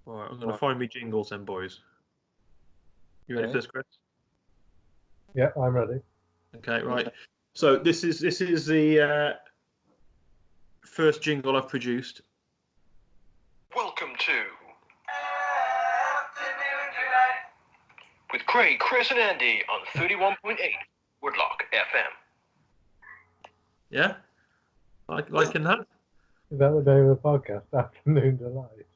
All right, I'm going to find me jingles then, boys. You ready for this, Chris? Yeah, I'm ready. Okay, right. So this is the first jingle I've produced. Welcome to with Craig, Chris, and Andy on 31.8 Woodlock FM. Yeah, liking that? Is that the name of the podcast? Afternoon Delight.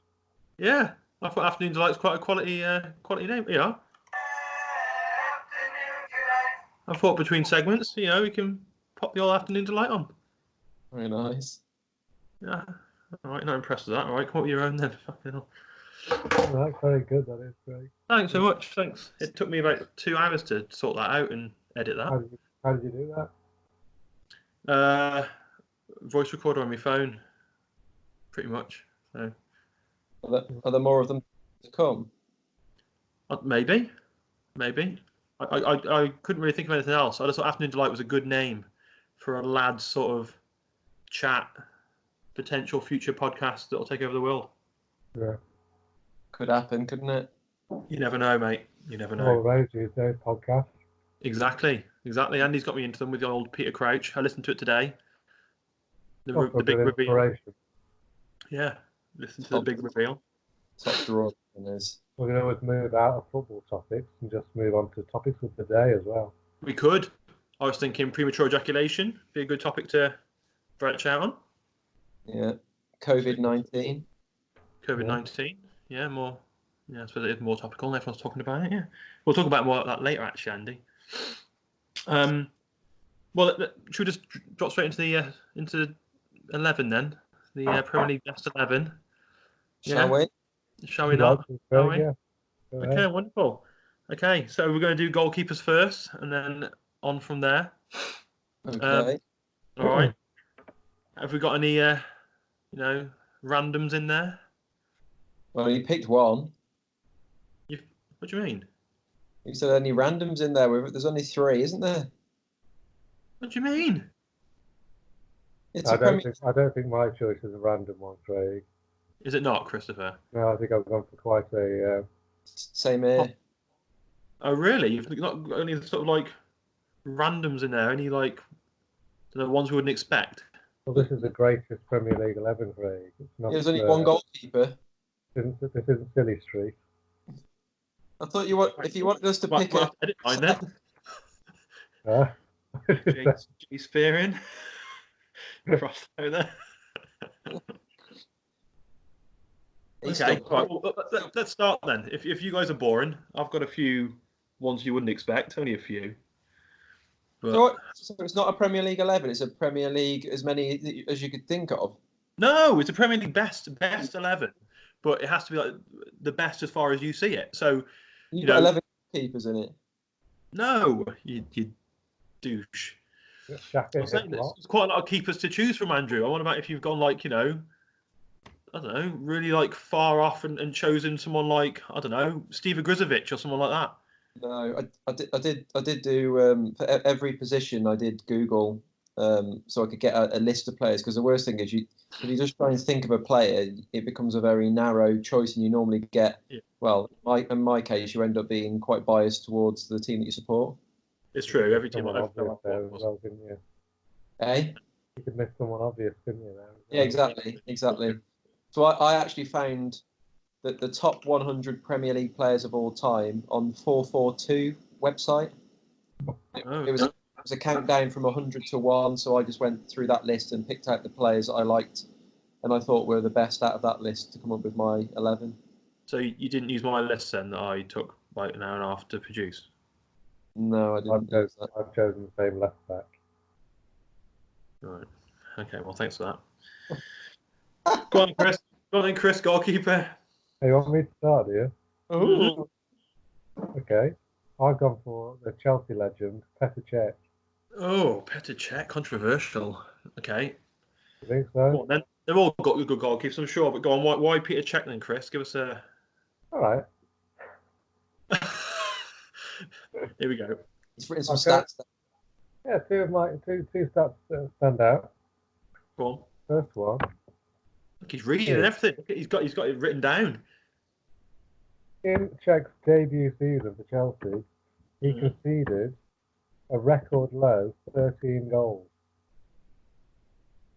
Yeah, I thought Afternoon Delight's quite a quality name. Yeah. I thought between segments, we can pop the old Afternoon Delight on. Very nice. Yeah. All right, not impressed with that. All right, come up with your own then. Fucking hell. Oh, that's very good. That is great. Thanks so much. Thanks. It took me about 2 hours to sort that out and edit that. How did you do that? Voice recorder on my phone, pretty much. So. Are there more of them to come? Maybe. I couldn't really think of anything else. I just thought Afternoon Delight was a good name for a lad's sort of chat, potential future podcast that'll take over the world. Yeah. Could happen, couldn't it? You never know, mate. You never know. All those these days, podcasts. Exactly. Andy's got me into them with the old Peter Crouch. I listened to it today. The big reveal. Yeah, listen to the big reveal. Top draw is. We're going to always move out of football topics and just move on to topics of the day as well. We could. I was thinking premature ejaculation be a good topic to branch out on. Yeah. COVID-19. COVID-19. Yeah, more. Yeah, I suppose it is more topical. And everyone's talking about it. Yeah, we'll talk about more of that later, actually, Andy. Well, should we just drop straight into 11 then? The Premier League best 11. Shall we? Shall we not? Shall we? Yeah. Okay, wonderful. Okay, so we're going to do goalkeepers first, and then on from there. Okay. All right. Have we got any, randoms in there? Well, you picked one. What do you mean? You said any randoms in there? There's only 3, isn't there? What do you mean? It's I don't think my choice is a random one, Craig. Is it not, Christopher? No, I think I've gone for quite a... Same here. Oh, really? You've not got any sort of like randoms in there? Any like the ones we wouldn't expect? Well, this is the greatest Premier League 11, Craig. It's not, There's only one goalkeeper. This isn't Silly Street. I thought if you wanted us to pick I didn't mind that. G Spearing. Cross there. Okay, right, well, let's start then. If you guys are boring, I've got a few ones you wouldn't expect, only a few. But... So it's not a Premier League 11, it's a Premier League as many as you could think of? No, it's a Premier League best 11, but it has to be like the best as far as you see it. So You've got 11 keepers in it. No, you douche. There's quite a lot of keepers to choose from, Andrew. I wonder about if you've gone like, I don't know, really like far off and chosen someone like, I don't know, Steve Grizovic or someone like that. No, I did do for every position. I did Google so I could get a list of players, because the worst thing is if you just try and think of a player, it becomes a very narrow choice, and you normally get well. In my case, you end up being quite biased towards the team that you support. It's true. Every team I've Eh? You could miss someone obvious, couldn't you? Yeah, exactly. So I actually found that the top 100 Premier League players of all time on 442 website. It was a countdown from 100 to 1, so I just went through that list and picked out the players that I liked and I thought were the best out of that list to come up with my 11. So you didn't use my list then that I took like an hour and a half to produce? No, I didn't. I've chosen the same left back. Right. Okay, well, thanks for that. Go on, Chris. Go on, Chris, goalkeeper. Hey, you want me to start, do you? Ooh. Okay. I've gone for the Chelsea legend, Petr Cech. Oh, Petr Cech, controversial. Okay. You think so? Go on, then. They've all got good goalkeepers, I'm sure, but go on, why Petr Cech then, Chris? Give us a... All right. Here we go. He's written some stats. Yeah, two stats stand out. Go on. First one. Look, he's reading and everything. He's got it written down. In Cech's debut season for Chelsea, he conceded a record low 13 goals.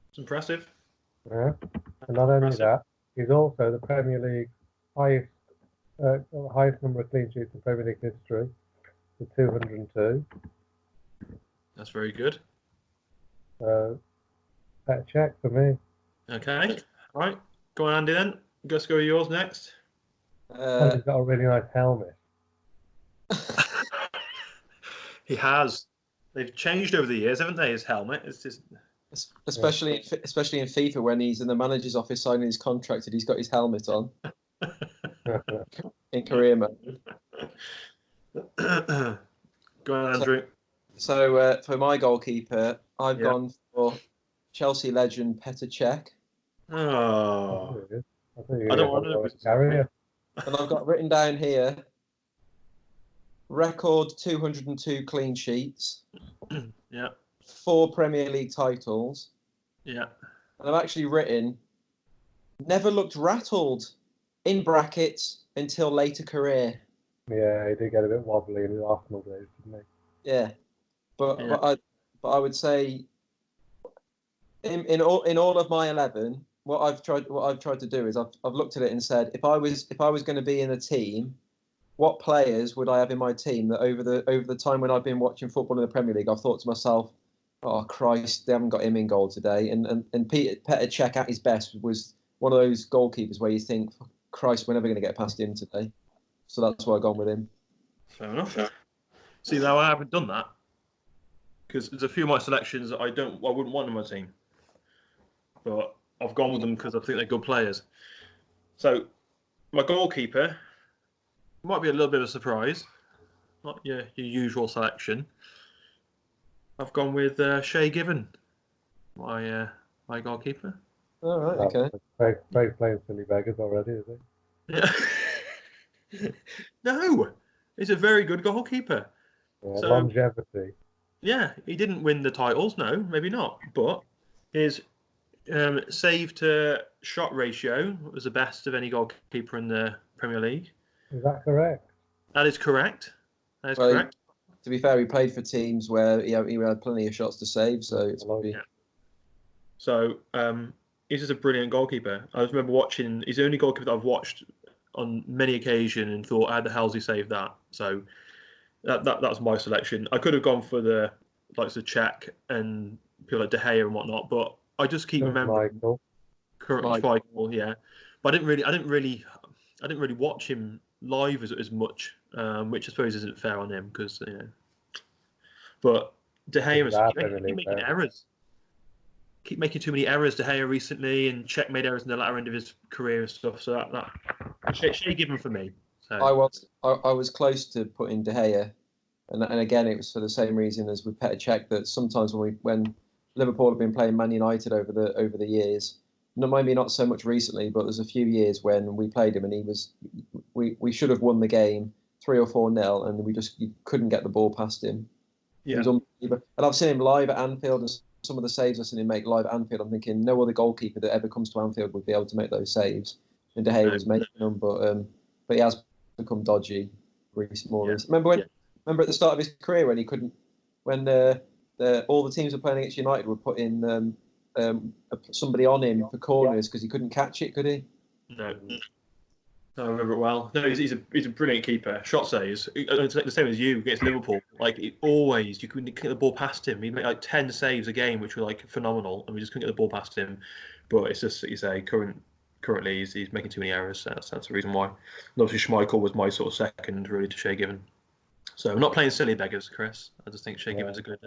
It's impressive. Yeah. And not only that, he's also the Premier League's highest number of clean sheets in Premier League history, with 202. That's very good. Better Cech for me. Okay. All right. Go on, Andy, then. Let's go with yours next. And he's got a really nice helmet. He has. They've changed over the years, haven't they, his helmet? It's just... Especially in FIFA when he's in the manager's office signing his contract and he's got his helmet on. In career mode. Go on, Andrew. So for my goalkeeper, I've gone for Chelsea legend Petr Cech. Oh. I don't want to carry. And I've got written down here, record 202 clean sheets. Yeah. 4 Premier League titles. Yeah. And I've actually written, never looked rattled, in brackets, until later career. Yeah, he did get a bit wobbly in his Arsenal days, didn't he? Yeah. But I would say in all of my 11, what I've tried to do is I've looked at it and said, if I was going to be in a team, what players would I have in my team that over the time when I've been watching football in the Premier League, I've thought to myself, oh Christ, they haven't got him in goal today. And Petr Cech at his best was one of those goalkeepers where you think, Christ, we're never going to get past him today. So that's why I've gone with him. Fair enough. See, now I haven't done that because there's a few of my selections that I wouldn't want in my team, but I've gone with them because I think they're good players. So my goalkeeper might be a little bit of a surprise, not your usual selection. I've gone with Shay Given, my goalkeeper. All right, okay. Craig's playing silly beggars already, is he? Yeah. No, he's a very good goalkeeper. Yeah, so, longevity. Yeah, he didn't win the titles, no, maybe not. But his save to shot ratio was the best of any goalkeeper in the Premier League. Is that correct? That is correct. Correct. To be fair, he played for teams where he had plenty of shots to save, so it's probably... Yeah. So he's just a brilliant goalkeeper. I just remember watching. He's the only goalkeeper that I've watched on many occasions and thought, how the hell's he saved that? So that's my selection. I could have gone for the likes of Cech and people like De Gea and whatnot, but I just keep remembering Michael, yeah. But I didn't really watch him live as much, which I suppose isn't fair on him because But De Gea was keep making errors. Keep making too many errors. De Gea recently, and Cech made errors in the latter end of his career and stuff. So that Shay Given for me. So. I was close to putting De Gea, and again it was for the same reason as with Petr Cech, that sometimes when Liverpool have been playing Man United over the years, maybe not so much recently, but there's a few years when we played him and we should have won the game 3 or 4-0, and you couldn't get the ball past him. Yeah. He was unbelievable. And I've seen him live at Anfield, and some of the saves I've seen him make live at Anfield, I'm thinking no other goalkeeper that ever comes to Anfield would be able to make those saves. And De Gea was making them, but he has become dodgy recently. Remember at the start of his career when he couldn't, when all the teams were playing against United were putting somebody on him for corners because he couldn't catch it, could he? No. I remember it well. No, he's a brilliant keeper. Shot saves. The same as you against Liverpool. Like you couldn't get the ball past him. He'd make like 10 saves a game, which were like phenomenal, and we just couldn't get the ball past him. But it's just, you say, currently he's making too many errors. So that's the reason why. And obviously Schmeichel was my sort of second really to Shay Given. So I'm not playing silly beggars, Chris. I just think Shay Given's a good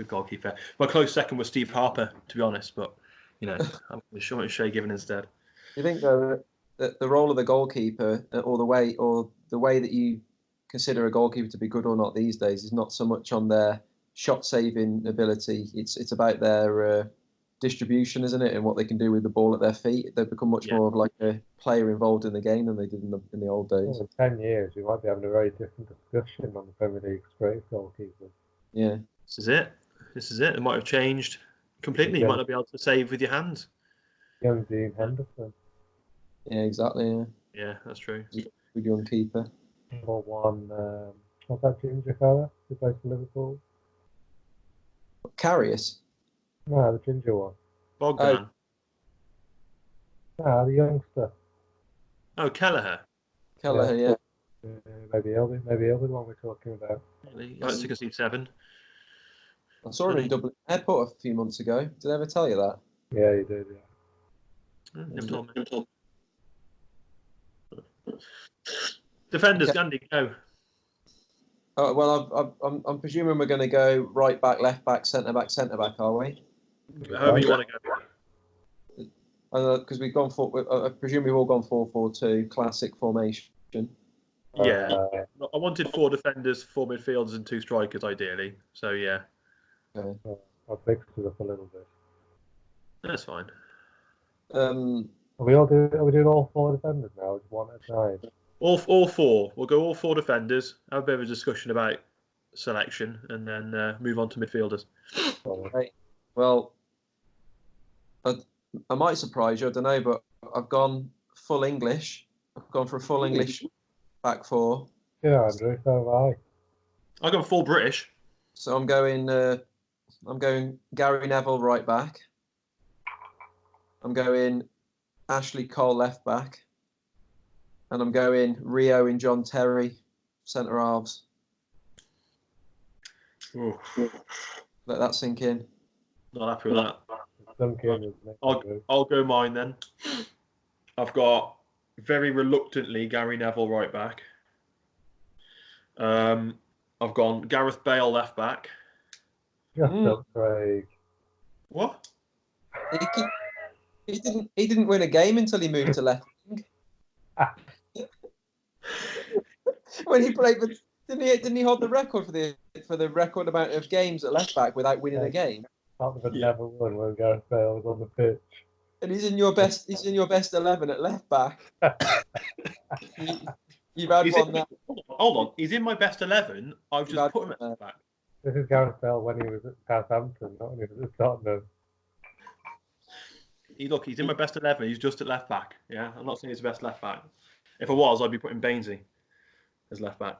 goalkeeper. My close second was Steve Harper, to be honest. But I'm going to Shay Given instead. Do you think though that the role of the goalkeeper, or the way that you consider a goalkeeper to be good or not these days, is not so much on their shot saving ability? It's about their distribution, isn't it, and what they can do with the ball at their feet. They've become much more of like a player involved in the game than they did in the old days. Well, in 10 years, we might be having a very different discussion on the Premier League's greatest goalkeepers. Yeah, this is it. It might have changed completely. You might not be able to save with your hands. Young Dean Henderson. Yeah, exactly. Yeah, that's true. Good young keeper. Number one, what's that ginger fella who plays for Liverpool? Karius. No, the ginger one. Bogdan. No, the youngster. Oh, Kelleher. Kelleher, yeah. Maybe he'll be the one we're talking about. Really? I think I see 7. I saw him in Dublin Airport a few months ago. Did I ever tell you that? Yeah, you did, yeah. Never told me. Defenders, Gandhi, go. Oh, well, I'm presuming we're going to go right back, left back, centre back, are we? However you want to go. Because we've gone for, I presume we've all gone 4-4-2, classic formation. Yeah, I wanted 4 defenders, 4 midfielders, and 2 strikers, ideally. So yeah. Okay. I'll mix it up a little bit. That's fine. Are we doing all 4 defenders now? Just one at a time. All 4. We'll go all 4 defenders. Have a bit of a discussion about selection, and then move on to midfielders. Right. Well, I might surprise you. I don't know, but I've gone full English. I've gone for a full English back 4. Yeah, Andrew. So have I. I've gone full British. So I'm going Gary Neville right back. I'm going Ashley Cole left back. And I'm going Rio and John Terry centre halves. Ooh. Let that sink in. Not happy with that. I'll go mine then. I've got very reluctantly Gary Neville right back. I've gone Gareth Bale left back. Just up, Craig. What? He didn't win a game until he moved to left wing. When he played, didn't he hold the record for the record amount of games at left back without winning a game? Tottenham had never won when Gareth Bale was on the pitch. And he's in your best 11 at left back. You've had one now. Hold on. He's in my best 11. I've just put him at left back. This is Gareth Bale when he was at Southampton, not when he was at Tottenham. He's in my best 11. He's just at left back. Yeah, I'm not saying he's the best left back. If I was, I'd be putting Bainesy as left back.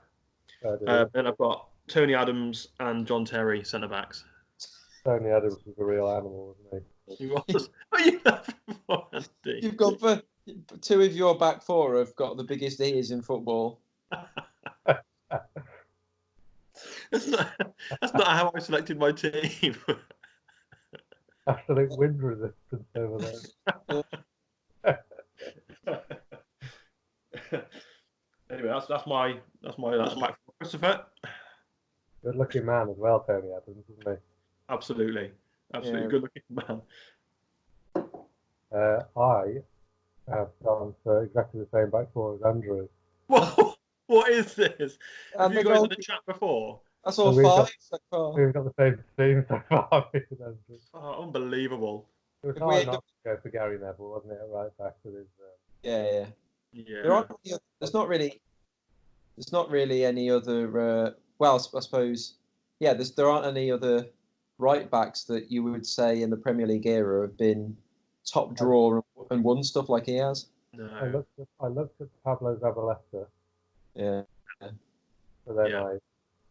Then I've got Tony Adams and John Terry centre backs. Tony Adams was a real animal, wasn't he? He was. What are you laughing for, Andy? You've got 2 of your back 4 have got the biggest ears in football. That's not how I selected my team. Absolute wind resistance over there. Anyway, that's my back. Christopher. Good looking man as well, Tony Adams, isn't he? Absolutely, Yeah. Good looking man. I have gone for exactly the same back 4 as Andrew. What is this? Have you guys had a chat before? That's all 5 so far. We've got the same team so far. Oh, unbelievable. It was hard not to go for Gary Neville, wasn't it? Right back with his. Yeah. Yeah. There's not really any other. Well, I suppose. Yeah, there aren't any other right backs that you would say in the Premier League era have been top drawer and won stuff like he has. No. I looked at Pablo Zabaleta. Yeah. So then I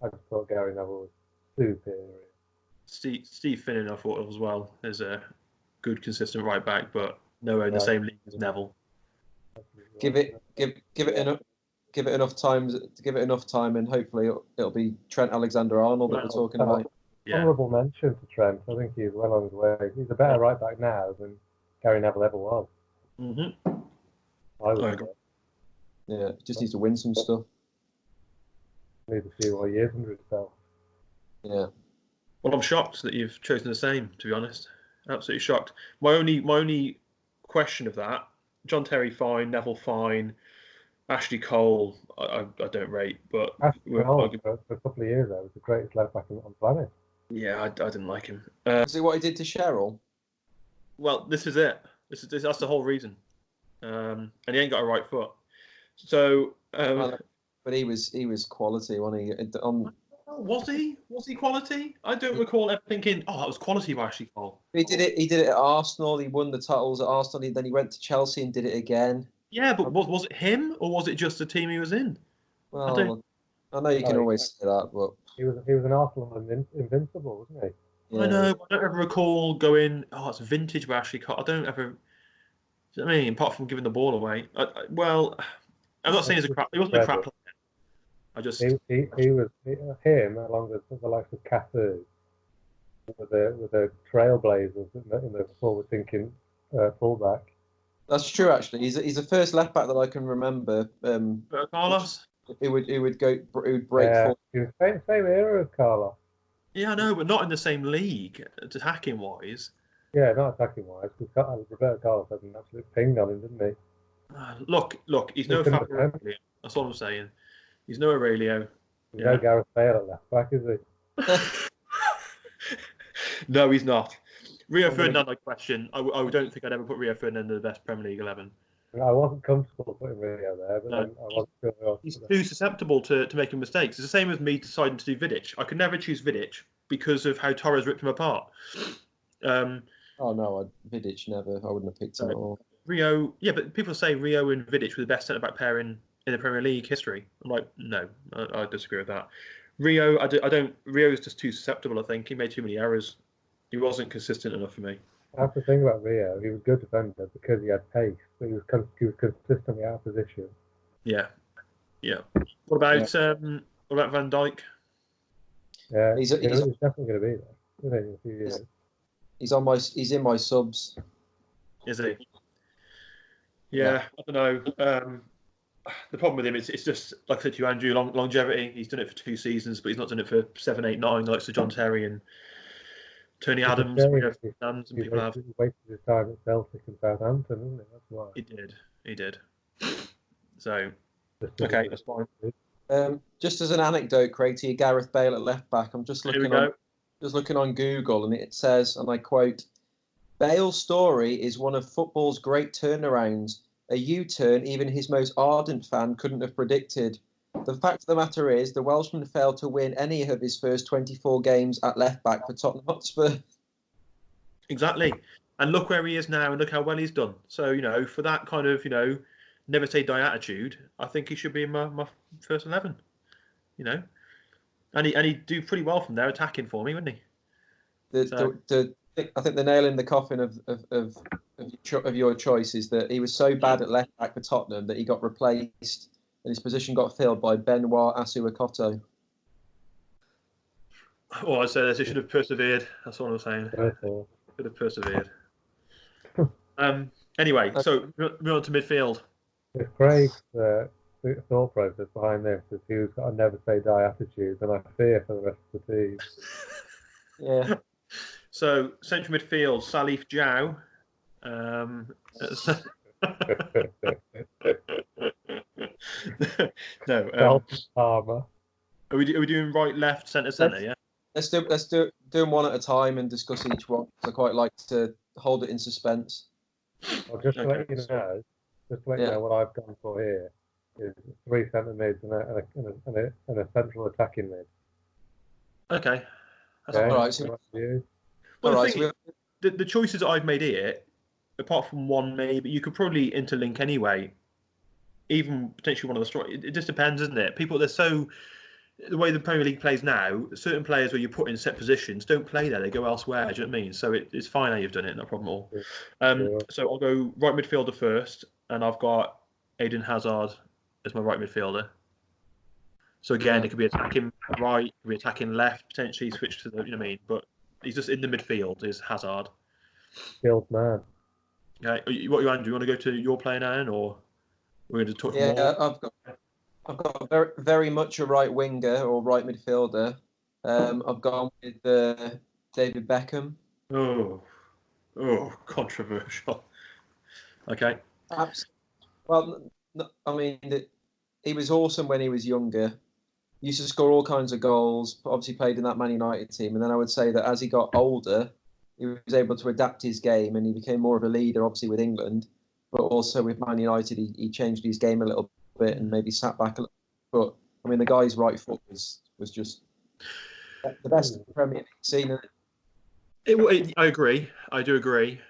just thought Gary Neville was superior. Steve Finnan, I thought as well, is a good, consistent right back, but nowhere in the same league as Neville. Give it enough time, and hopefully it'll be Trent Alexander-Arnold that we're talking about. Yeah. Honourable mention to Trent. I think he's well on his way. He's a better right back now than Gary Neville ever was. Mm-hmm. I would agree. Yeah, just needs to win some stuff. Need a few more years under his belt. Yeah. Well, I'm shocked that you've chosen the same, to be honest. Absolutely shocked. My only question of that, John Terry fine, Neville fine, Ashley Cole I don't rate, but Ashley Cole for a couple of years there was the greatest left back on the planet. Yeah, I didn't like him. See what he did to Cheryl? Well, this is it. That's the whole reason. And he ain't got a right foot. So, but he was quality, wasn't he? Was he? Was he quality? I don't recall ever thinking, "Oh, that was quality by Ashley Cole." He did it. He did it at Arsenal. He won the titles at Arsenal. Then he went to Chelsea and did it again. Yeah, but was it him or was it just the team he was in? Well, I know you can always say that, but he was an Arsenal invincible, wasn't he? Yeah. I know. I don't ever recall going. Oh, it's vintage. But actually, I don't ever. Do you know what I mean? Apart from giving the ball away. Well, I'm not saying he's a crap. He wasn't a crap player. I just he was him along with the likes of Cafu with the trailblazers in the forward thinking fullback. That's true. Actually, he's the first left back that I can remember. Carlos. He would break forward. He was same era as Carlos. Yeah, I know, but not in the same league, attacking wise. Yeah, not attacking wise, because Roberto Carlos had an absolute ping on him, didn't he? Look, he's no Fabio. That's all I'm saying. He's no Aurelio. He's no Gareth Bale at left back, is he? No, he's not. Rio Ferdinand, like question. I don't think I'd ever put Rio Ferdinand in the best Premier League 11. I wasn't comfortable putting Rio there, but then I wasn't sure. He's too susceptible to making mistakes. It's the same as me deciding to do Vidic. I could never choose Vidic because of how Torres ripped him apart. Oh no, Vidic never. I wouldn't have picked him at all. Rio, yeah, but people say Rio and Vidic were the best centre-back pair in the Premier League history. I'm like, no, I disagree with that. Rio, I don't. Rio is just too susceptible. I think he made too many errors. He wasn't consistent enough for me. That's the thing about Rio. He was a good defender because he had pace, but he was consistently out of position. Yeah. What about Van Dijk? Yeah, he's definitely going to be there in a few years. He's in my subs. Is he? Yeah, I don't know. The problem with him is it's just like I said to you, Andrew, longevity. He's done it for 2 seasons, but he's not done it for 7, 8, 9, like Sir John Terry and Tony Adams. And people have. He wasted his time at Celtic and Southampton, isn't it? That's why. He did. So, okay, that's fine. Just as an anecdote, Craig, to your Gareth Bale at left back, I'm just looking on Google, and it says, and I quote, "Bale's story is one of football's great turnarounds. A U-turn even his most ardent fan couldn't have predicted. The fact of the matter is, the Welshman failed to win any of his first 24 games at left-back for Tottenham Hotspur." Exactly. And look where he is now and look how well he's done. So, for that kind of, never say die attitude, I think he should be in my first 11. And he'd do pretty well from there attacking for me, wouldn't he? I think the nail in the coffin of your choice is that he was so bad at left back for Tottenham that he got replaced and his position got filled by Benoit Asuakoto. Oh, I said they should have persevered. That's what I'm saying. Should have persevered. Anyway, so moving on to midfield. If Craig's thought process behind this is he's got a never say die attitude, then I fear for the rest of the team. Yeah. So central midfield, Salif Diao. No. Palmer. Are we doing right, left, centre? Yeah. Let's do them one at a time and discuss each one. I quite like to hold it in suspense. Well, just to let you know, what I've gone for here is 3 centre mids and a central attacking mid. Okay. That's all right. Well, the choices that I've made here, apart from one maybe, you could probably interlink anyway. Even potentially one of the stories. It just depends, isn't it? The way the Premier League plays now, certain players where you put in set positions don't play there; they go elsewhere. Do you know what I mean? So it's fine how you've done it, no problem at all. So I'll go right midfielder first, and I've got Eden Hazard as my right midfielder. So again, it could be attacking right, it could be attacking left, potentially switch to the, you know what I mean? But he's just in the midfield is Hazard. Skilled man. Okay, what you Andrew? You want to go to your player now, or we're going to talk more? Yeah, I've got very, very much a right winger or right midfielder. I've gone with David Beckham. Oh, controversial. Okay. Well, I mean, he was awesome when he was younger. Used to score all kinds of goals. Obviously played in that Man United team. And then I would say that as he got older, he was able to adapt his game and he became more of a leader, obviously with England, but also with Man United, he changed his game a little bit and maybe sat back a little. But I mean, the guy's right foot was just the best Premier League scene. I agree. I do agree.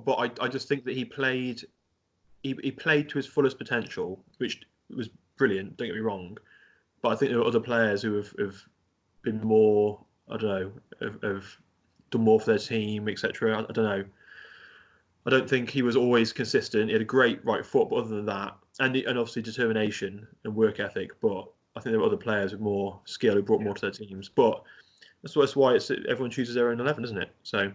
But I just think that he he played to his fullest potential, which was brilliant. Don't get me wrong, but I think there are other players who have been more. I don't know, have done more for their team, etc. I don't know. I don't think he was always consistent. He had a great right foot, but other than that, and obviously determination and work ethic. But I think there were other players with more skill who brought more to their teams. But that's why everyone chooses their own 11, isn't it? So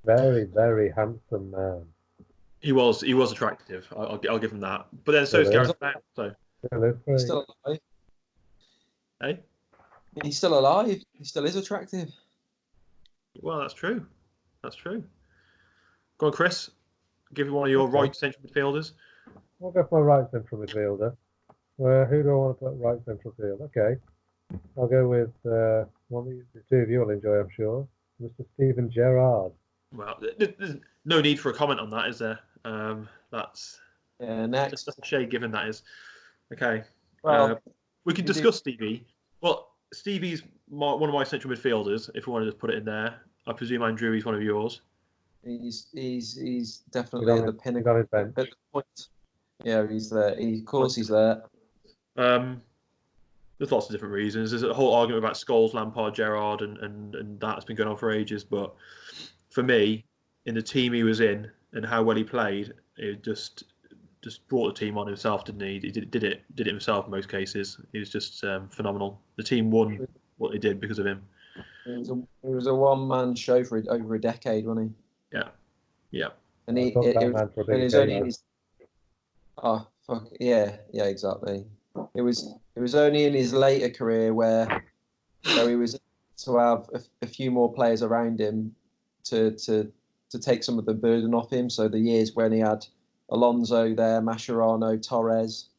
very, very handsome man. He was attractive. I'll give him that. But then so is Gareth Bale. So he's still alive. Hey, he's still alive. He still is attractive. Well, that's true. That's true. Go on, Chris. Give me one of your right central midfielders. I'll go for my right central midfielder. Who do I want to put right central field? Okay, I'll go with one that the two of you will enjoy, I'm sure. Mr. Steven Gerrard. Well, there's no need for a comment on that, is there? That's next. Just a shade given that is. Okay. Well, we can discuss Stevie. Well, Stevie's one of my central midfielders. If we wanted to put it in there, I presume Andrew, he's one of yours. He's definitely at the pinnacle. At the point. Yeah, he's there. Of course, he's there. There's lots of different reasons. There's a whole argument about Scholes, Lampard, Gerrard, and that's been going on for ages. But for me, in the team he was in and how well he played, it just brought the team on himself, didn't he? He did it himself in most cases. He was just phenomenal. The team won what they did because of him. It was a one-man show for over a decade, wasn't he? Yeah. And it was only in his. Oh fuck yeah, exactly. It was only in his later career where he was to have a few more players around him to take some of the burden off him. So the years when he had Alonso there, Mascherano, Torres,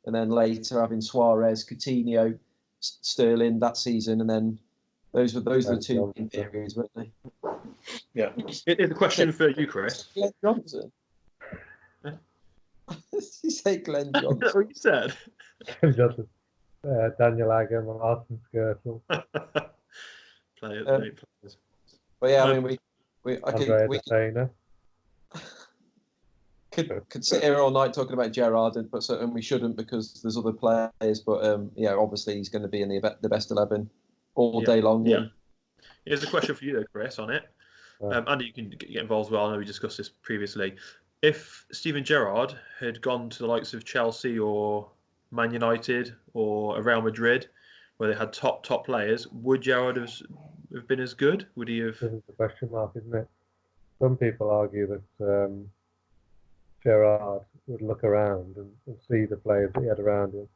and then later having Suarez, Coutinho, Sterling that season, and then those were the two main periods, weren't they? Yeah. It's a question for you, Chris. Glenn Johnson. Did you say Glenn Johnson? That's what you said. Glenn Johnson. Daniel Agger, Martin Skirtle. Players. But yeah, I mean, we could sit here all night talking about Gerrard, and we shouldn't because there's other players. But obviously he's going to be in the best 11 all day long. Yeah. Here's a question for you, though, Chris, on it. Andy, you can get involved as well. I know we discussed this previously. If Steven Gerrard had gone to the likes of Chelsea or Man United or Real Madrid, where they had top players, would Gerrard have been as good? Would he have? This is the question mark, isn't it? Some people argue that Gerrard would look around and see the players that he had around him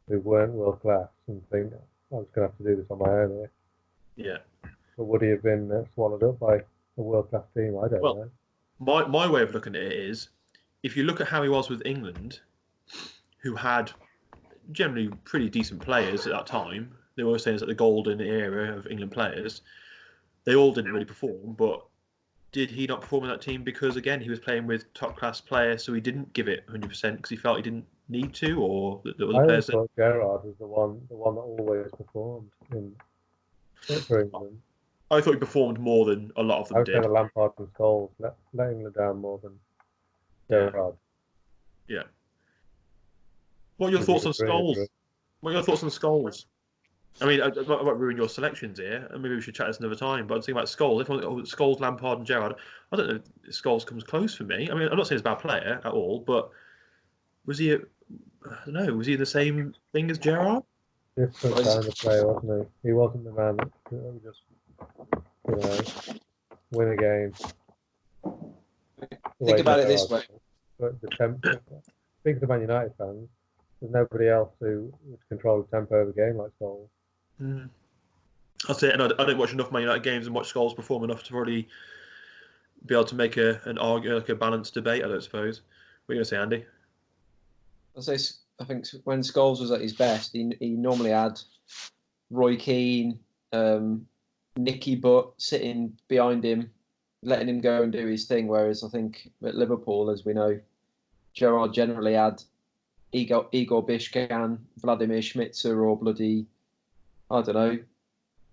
who weren't world class and think, I was going to have to do this on my own here. Yeah. But would he have been swallowed up by a world class team? I don't know. My way of looking at it is, if you look at how he was with England, who had generally pretty decent players at that time, they were always saying it's like the golden era of England players. They all didn't really perform, but did he not perform in that team because, again, he was playing with top class players, so he didn't give it 100% because he felt he didn't need to, or the other players? I thought Gerrard was the one that always performed for England. I thought he performed more than a lot of them did. I would say Lampard and Scholes let England down more than Gerrard. Yeah. What are your thoughts on Scholes? What are your thoughts on Scholes? I mean, I won't ruin your selections here, and maybe we should chat this another time. But I'm thinking about Scholes. If Scholes, Lampard, and Gerrard, I don't know if Scholes comes close for me. I mean, I'm not saying he's a bad player at all, but was he? I don't know. Was he the same thing as Gerrard? Different kind of player, wasn't he? He wasn't the man that would just, win a game. Think about it this way. But speaking to Man United fans, there's nobody else who would control the tempo of a game like Scholes. I'll say, and I don't watch enough Man United games and watch Scholes perform enough to really be able to make an argument, like a balanced debate. I don't suppose. What are you going to say, Andy? I think when Scholes was at his best, he normally had Roy Keane, Nicky Butt sitting behind him, letting him go and do his thing. Whereas I think at Liverpool, as we know, Gerrard generally had Igor Bishkan, Vladimir Schmitzer, or bloody, I don't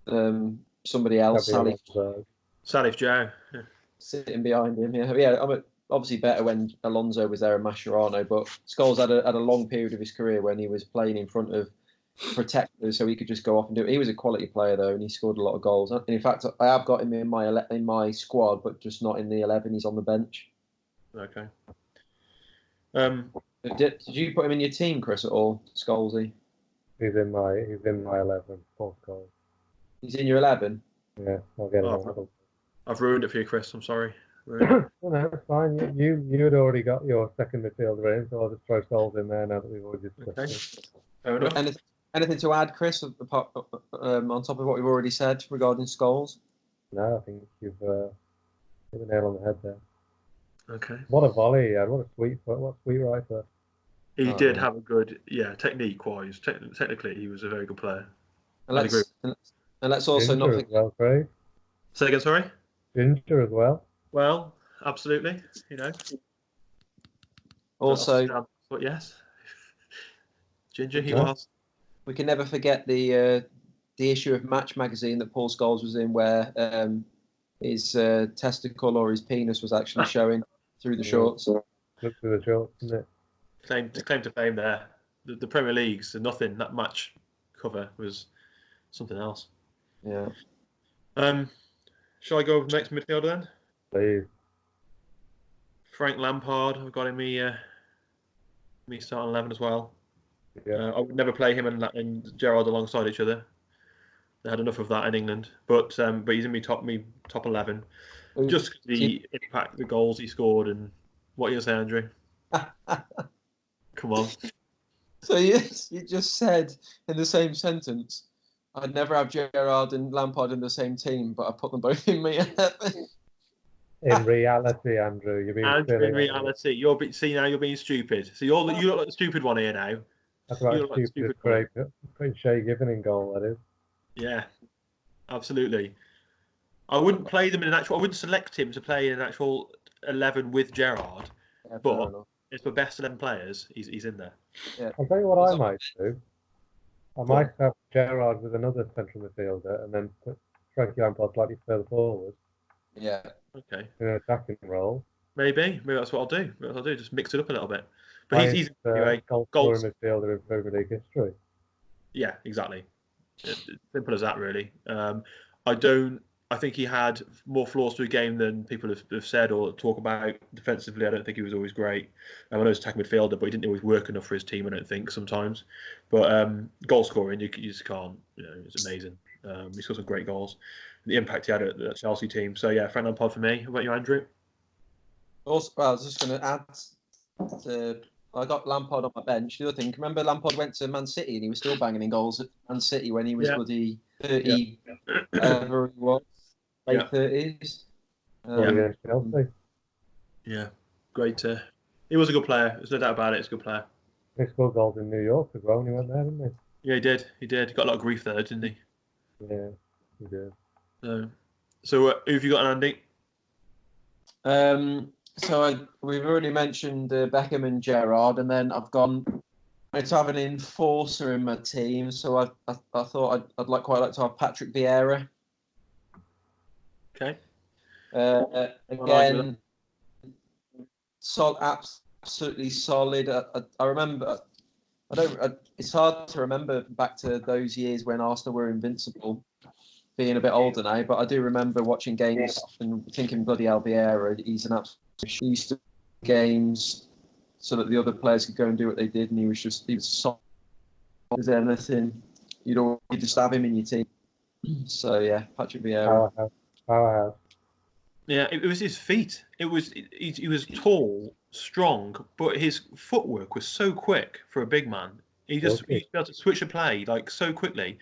know, somebody else, Salif Joe, sitting behind him. Yeah. obviously better when Alonso was there and Mascherano, but Scholes had a long period of his career when he was playing in front of protectors, so he could just go off and do it. He was a quality player though, and he scored a lot of goals. And in fact, I have got him in my squad, but just not in the 11. He's on the bench. Okay. Did you put him in your team, Chris, at all, Scholesy? He's in my 11. Paul Scholes. He's in your 11. Yeah, I'll get him. I've ruined it for you, Chris. I'm sorry. Well, no, it's fine. You had already got your second midfielder in, so I'll just throw Scholes in there now that we've already discussed it. Fair enough. Anything to add, Chris, on top of what we've already said regarding Scholes? No, I think you've hit the nail on the head there. Okay. What a volley he had! What a sweet right foot. He did have a good, technique-wise. Technically, he was a very good player. And let's also Ginger not as think. well, Craig. Say again, sorry? Ginger as well. Well, absolutely. Also, but yes. Ginger, he was. We can never forget the issue of Match magazine that Paul Scholes was in, where his testicle or his penis was actually showing through the shorts. Look through the shorts, isn't it? Claim to fame there. The Premier League's nothing. That Match cover was something else. Yeah. Shall I go over the next midfielder then? Please. Frank Lampard. I've got him me starting 11 as well. Yeah. I would never play him and Gerrard alongside each other. They had enough of that in England. But he's in me top 11. Just the impact, the goals he scored, and what you say, Andrew? Come on. So you just said in the same sentence, I'd never have Gerrard and Lampard in the same team, but I put them both in me. In reality, Andrew, you're being silly. In reality, now you're being stupid. So you look like the stupid one here now. That's right, stupid Craig Shay Given in goal, that is. Yeah, absolutely. I wouldn't play them I wouldn't select him to play in an actual 11 with Gerrard, but it's for best 11 players. He's in there. Yeah. I'll tell you what I might do. I might have Gerrard with another central midfielder and then put Frankie Lampard slightly further forward. Yeah. Okay. In an attacking role. Maybe that's what I'll do. Just mix it up a little bit. But he's anyway. Goal scoring midfielder in Premier League history. Yeah, exactly. Simple as that, really. I think he had more flaws to the game than people have said or talk about. Defensively, I don't think he was always great. I know he's a attacking midfielder, but he didn't always work enough for his team, I don't think, sometimes. But goal scoring, you just can't. It's amazing. He scored some great goals. The impact he had at the Chelsea team. So, yeah, Frank Lampard for me. How about you, Andrew? Also, I was just going to add, I got Lampard on my bench. The other thing, remember Lampard went to Man City and he was still banging in goals at Man City when he was bloody 30, whatever he was, late 30s. Yeah, great. He was a good player. There's no doubt about it. He's a good player. He scored goals in New York as well when he went there, didn't he? Yeah, he did. He got a lot of grief there, didn't he? Yeah, he did. So who have you got, Andy? We've already mentioned Beckham and Gerrard, and then I've gone to have an enforcer in my team. So I thought I'd quite like to have Patrick Vieira. Okay. Again, absolutely solid. I remember. It's hard to remember back to those years when Arsenal were invincible. Being a bit older now, but I do remember watching games and thinking, bloody hell, Vieira, he's an absolute. He used to games so that the other players could go and do what they did, and he was solid as anything. You'd just have him in your team. So yeah, Patrick Vieira. Powerhouse. Yeah, it was his feet. He was tall, strong, but his footwork was so quick for a big man. He was able to switch a play like so quickly.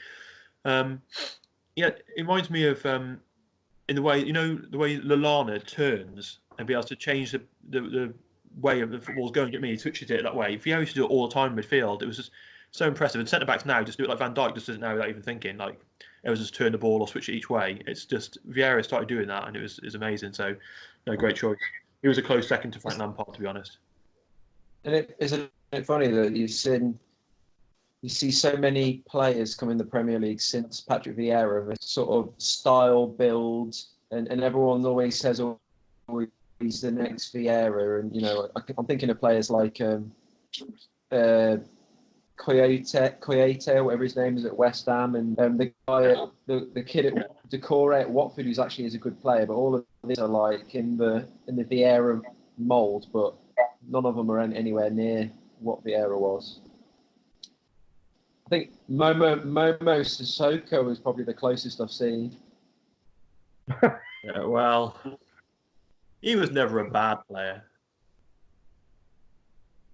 Yeah, it reminds me of in the way the way Lallana turns and be able to change the way of the football's going. He switches it that way. If he used to do it all the time in midfield, it was just so impressive. And centre backs now just do it like Van Dijk just does it now without even thinking. Like it was just turn the ball or switch it each way. It's just Vieira started doing that, and it was amazing. So, great choice. He was a close second to Frank Lampard, to be honest. And isn't it funny that you see so many players come in the Premier League since Patrick Vieira, of a sort of style build, and everyone always says, he's the next Vieira, and I'm thinking of players like Coyote, whatever his name is at West Ham, and the guy, the kid at Decore at Watford, who's actually is a good player. But all of these are like in the Vieira mould, but none of them are anywhere near what Vieira was. I think Momo Sissoko is probably the closest I've seen. Yeah, well, he was never a bad player.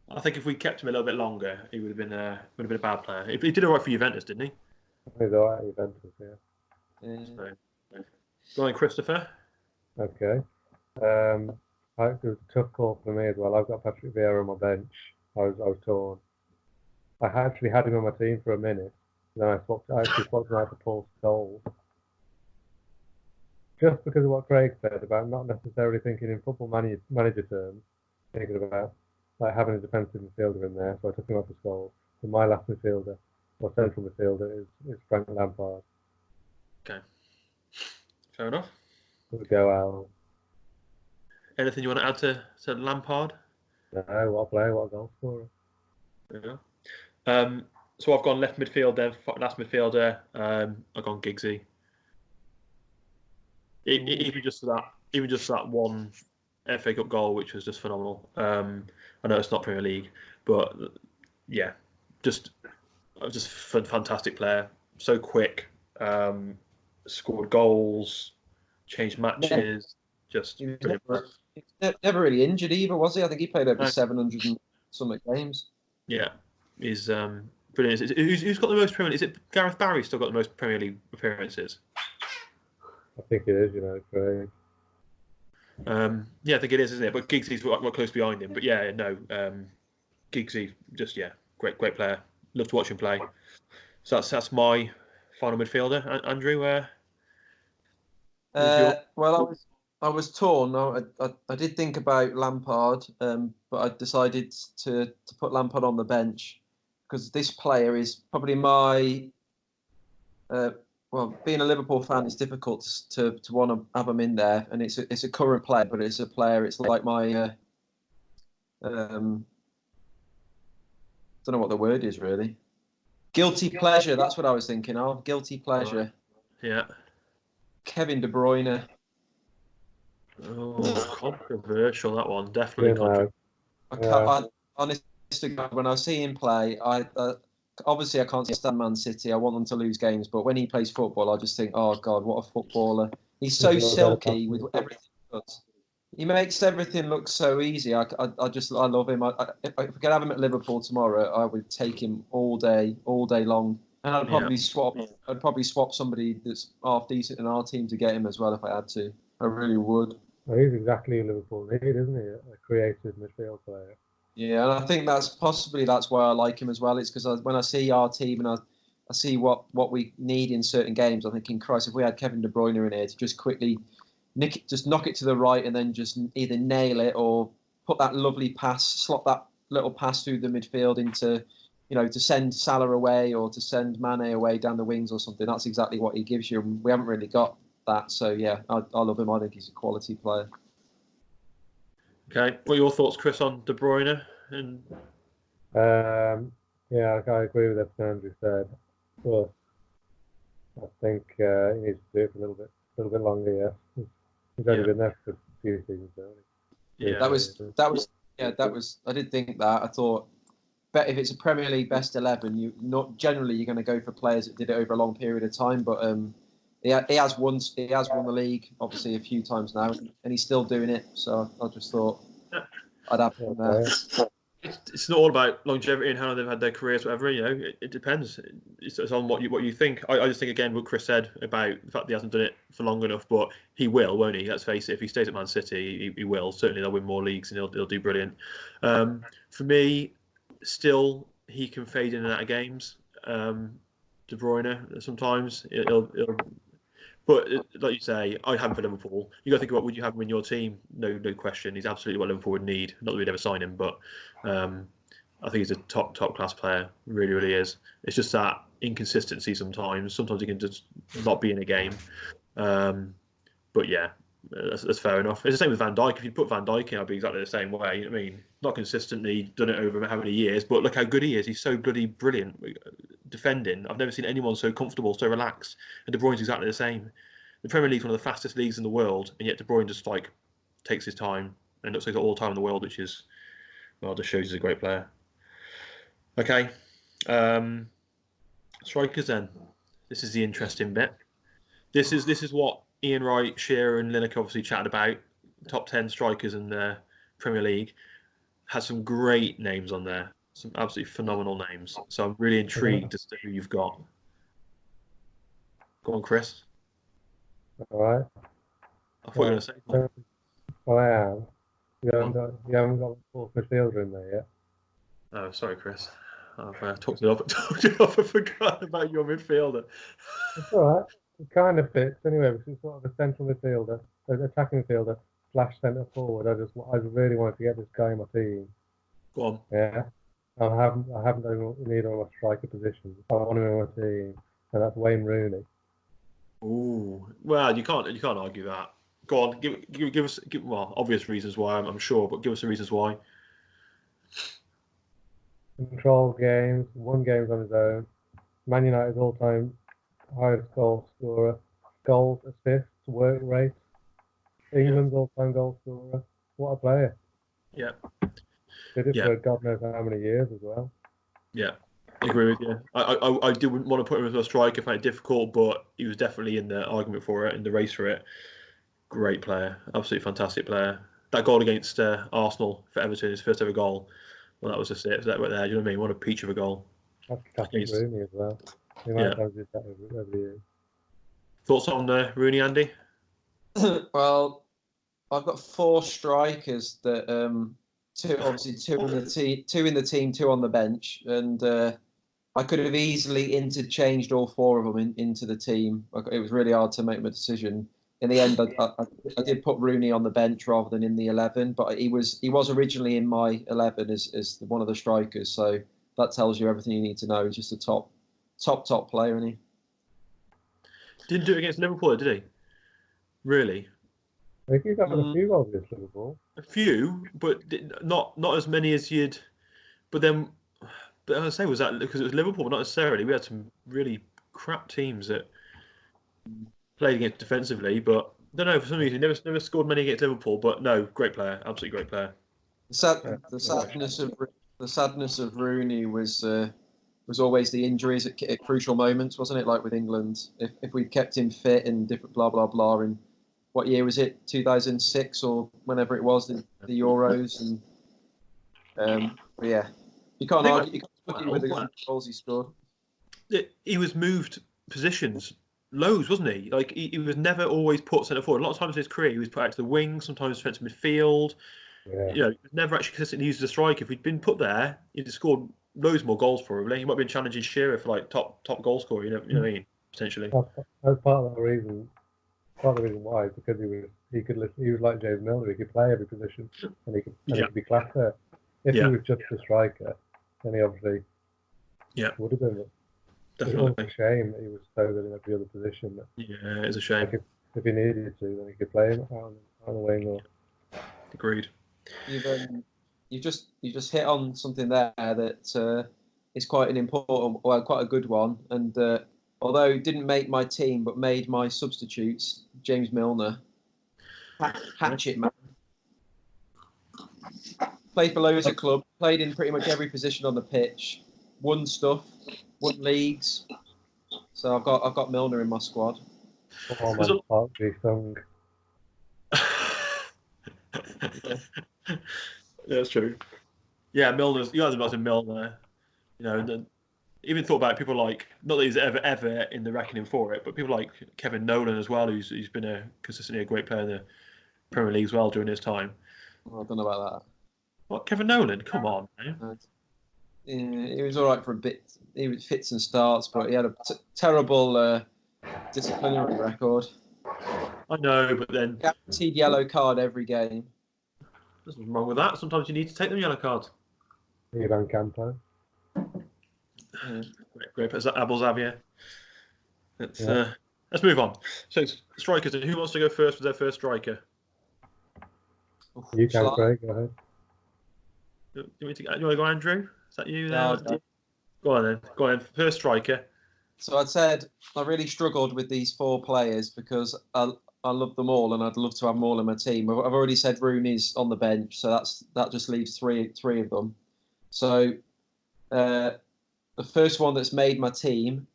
I think if we kept him a little bit longer, he would have been a bad player. He did all right for Juventus, didn't he? He did all right for Juventus, yeah. So, go on, Christopher. Okay. It was a tough call for me as well. I've got Patrick Vieira on my bench. I was torn. I actually had him on my team for a minute. Then I actually swapped him out to Paul Scholes. Just because of what Craig said about not necessarily thinking in football manager terms, thinking about like having a defensive midfielder in there, so I took him off the Scholes. So my last midfielder, or central midfielder, is Frank Lampard. Okay. Fair enough. We'll go out. Anything you want to add to Lampard? No, what a player, what a goal scorer. Yeah. So I've gone left midfield then, last midfielder. I've gone Giggsy. Even just for that one FA Cup goal, which was just phenomenal. I know it's not Premier League, but yeah, just a fantastic player. So quick, scored goals, changed matches. Just he was never really injured either, was he? I think he played over 700 and something games. Yeah, he's brilliant. Who's got the most Premier League? Is it Gareth Barry still got the most Premier League appearances? I think it is, Craig. Yeah, I think it is, isn't it? But Giggsy's quite close behind him. But yeah, no, Giggsy, just great player. Love to watch him play. So that's my final midfielder. Andrew, well, I was torn. I did think about Lampard, but I decided to put Lampard on the bench because this player is probably my. Well, being a Liverpool fan, it's difficult to want to have him in there, and it's a current player, but it's a player. It's like my don't know what the word is really. Guilty pleasure. That's what I was thinking of. Guilty pleasure. Yeah. Kevin De Bruyne. Oh, controversial that one. Definitely controversial. Honestly, when I see him play, obviously I can't stand Man City. I want them to lose games, but when he plays football, I just think, oh God, what a footballer! He's so silky with everything he does. He makes everything look so easy. I love him. If I could have him at Liverpool tomorrow, I would take him all day long. And I'd probably swap somebody that's half decent in our team to get him as well if I had to. I really would. Well, he's exactly a Liverpool need, isn't he? A creative midfield player. Yeah, and I think that's why I like him as well. It's because when I see our team and I see what we need in certain games, I'm thinking, Christ, if we had Kevin De Bruyne in here to just quickly knock it to the right and then just either nail it or put that lovely pass, slot that little pass through the midfield into, to send Salah away or to send Mane away down the wings or something. That's exactly what he gives you. We haven't really got that. So, yeah, I love him. I think he's a quality player. Okay, what are your thoughts, Chris, on De Bruyne? Yeah, I agree with everything Andrew said. But I think he needs to do it for a little bit longer. Yeah, he's only been there for a few seasons, hasn't he? Yeah, that was. I did think that. I thought, bet if it's a Premier League best 11, you're going to go for players that did it over a long period of time. But he has won the league obviously a few times now, and he's still doing it. So I just thought I'd have him there. It's not all about longevity and how they've had their careers, whatever. It depends. It's on what you think. I just think again what Chris said about the fact that he hasn't done it for long enough, but he will, won't he? Let's face it. If he stays at Man City, he will. Certainly, they'll win more leagues and he'll do brilliant. For me, still he can fade in and out of games. De Bruyne sometimes he'll. But like you say, I have him for Liverpool. You got to think about, would you have him in your team? No question. He's absolutely what Liverpool would need. Not that we'd ever sign him, but I think he's a top class player. Really, really is. It's just that inconsistency sometimes. Sometimes he can just not be in a game. But yeah, That's fair enough. It's the same with Van Dijk. If you put Van Dijk in, I'd be exactly the same way. You know what I mean? Not consistently done it over how many years, but look how good he is. He's so bloody brilliant defending. I've never seen anyone so comfortable, so relaxed. And De Bruyne's exactly the same. The Premier League's one of the fastest leagues in the world, and yet De Bruyne just like takes his time and looks like he's got all the time in the world, which is, well, just shows he's a great player. Okay, strikers then. This is the interesting bit. This is what Ian Wright, Shearer, and Lineker obviously chatted about. Top 10 strikers in the Premier League. Has some great names on there. Some absolutely phenomenal names. So I'm really intrigued as to who you've got. Go on, Chris. All right. I thought you were going to say something. Well, I am. You haven't got the fourth midfielder in there yet. Oh, sorry, Chris. I've talked it off. I forgot about your midfielder. It's all right. It kind of fits anyway, because it's sort of a central midfielder, an attacking midfielder, / centre forward. I really wanted to get this guy in my team. Go on. Yeah. I haven't done either of my striker positions. I want him in my team, and that's Wayne Rooney. Ooh. Well, you can't argue that. Go on. Give us well, obvious reasons why, I'm sure, but give us the reasons why. Control games, won games on his own. Man United's all-time highest goal scorer, goals, assists, work rate. England's all-time goal scorer. What a player! Yeah. Did it for God knows how many years as well. Yeah, I agree with you. I didn't want to put him as a striker, found it difficult, but he was definitely in the argument for it, in the race for it. Great player, absolutely fantastic player. That goal against Arsenal for Everton, his first ever goal. Well, that was just it. That right there. Do you know what I mean? What a peach of a goal. That's classic Rooney as well. He might have did that every year. Thoughts on Rooney, Andy? Well, I've got 4 strikers that two in the team, 2 on the bench, and I could have easily interchanged all 4 of them into the team. It was really hard to make my decision. In the end, I did put Rooney on the bench rather than in the 11, but he was originally in my 11 as one of the strikers. So that tells you everything you need to know. He's just a top player, isn't he? Didn't do it against Liverpool, did he? Really? I think he's got a few goals against Liverpool. A few, but not as many as you'd. But as I say, was that because it was Liverpool? But not necessarily. We had some really crap teams that played against defensively, but I don't know, for some reason he never scored many against Liverpool. But no, great player, absolutely great player. The sadness of Rooney was always the injuries at crucial moments, wasn't it? Like with England, if we kept him fit and different blah blah blah. In what year was it? 2006 or whenever it was, the Euros, and but yeah, you can't argue. You can't argue with the goals he scored. He was moved positions. Loads, wasn't he? Like he was never always put centre forward. A lot of times in his career, he was put out to the wing. Sometimes defensive midfield. Yeah. You know, he was never actually consistently used as a striker. If he'd been put there, he'd have scored loads more goals probably. He might have been challenging Shearer for like top goal scorer. You know what I mean? Potentially. That's part of the reason. Part of the reason why is because he was like James Milner. He could play every position and he could be classed there. If he was just a striker, then he obviously would have been. Definitely. It's a shame that he was so good in every other position. Yeah, it's a shame. Like if he needed to, then he could play him out on the wing. Or... Agreed. You just hit on something there that is quite an important, well, quite a good one. And although it didn't make my team, but made my substitutes, James Milner, hatchet man. Played for loads of clubs, played in pretty much every position on the pitch, won stuff. Won leagues, so I've got Milner in my squad. That's true. Yeah, Milner's. You guys have mentioned Milner. You know, and then even thought about people like, not that he's ever in the reckoning for it, but people like Kevin Nolan as well, who's been consistently a great player in the Premier League as well during his time. Well, I don't know about that. What, Kevin Nolan? Come on, man. He was all right for a bit. He was fits and starts, but he had a terrible disciplinary record. I know, but then guaranteed yellow card every game. There's nothing wrong with that. Sometimes you need to take them yellow cards. Ivan Campo. Great. Abel Xavier. That's let's move on. So strikers. Who wants to go first with their first striker? You can, Craig. Go ahead. You want to go, Andrew? Is that you there? No, Go on then. Go on then. First striker. So I'd said I really struggled with these 4 players because I love them all and I'd love to have them all in my team. I've already said Rooney's on the bench, so that just leaves three of them. So the first one that's made my team,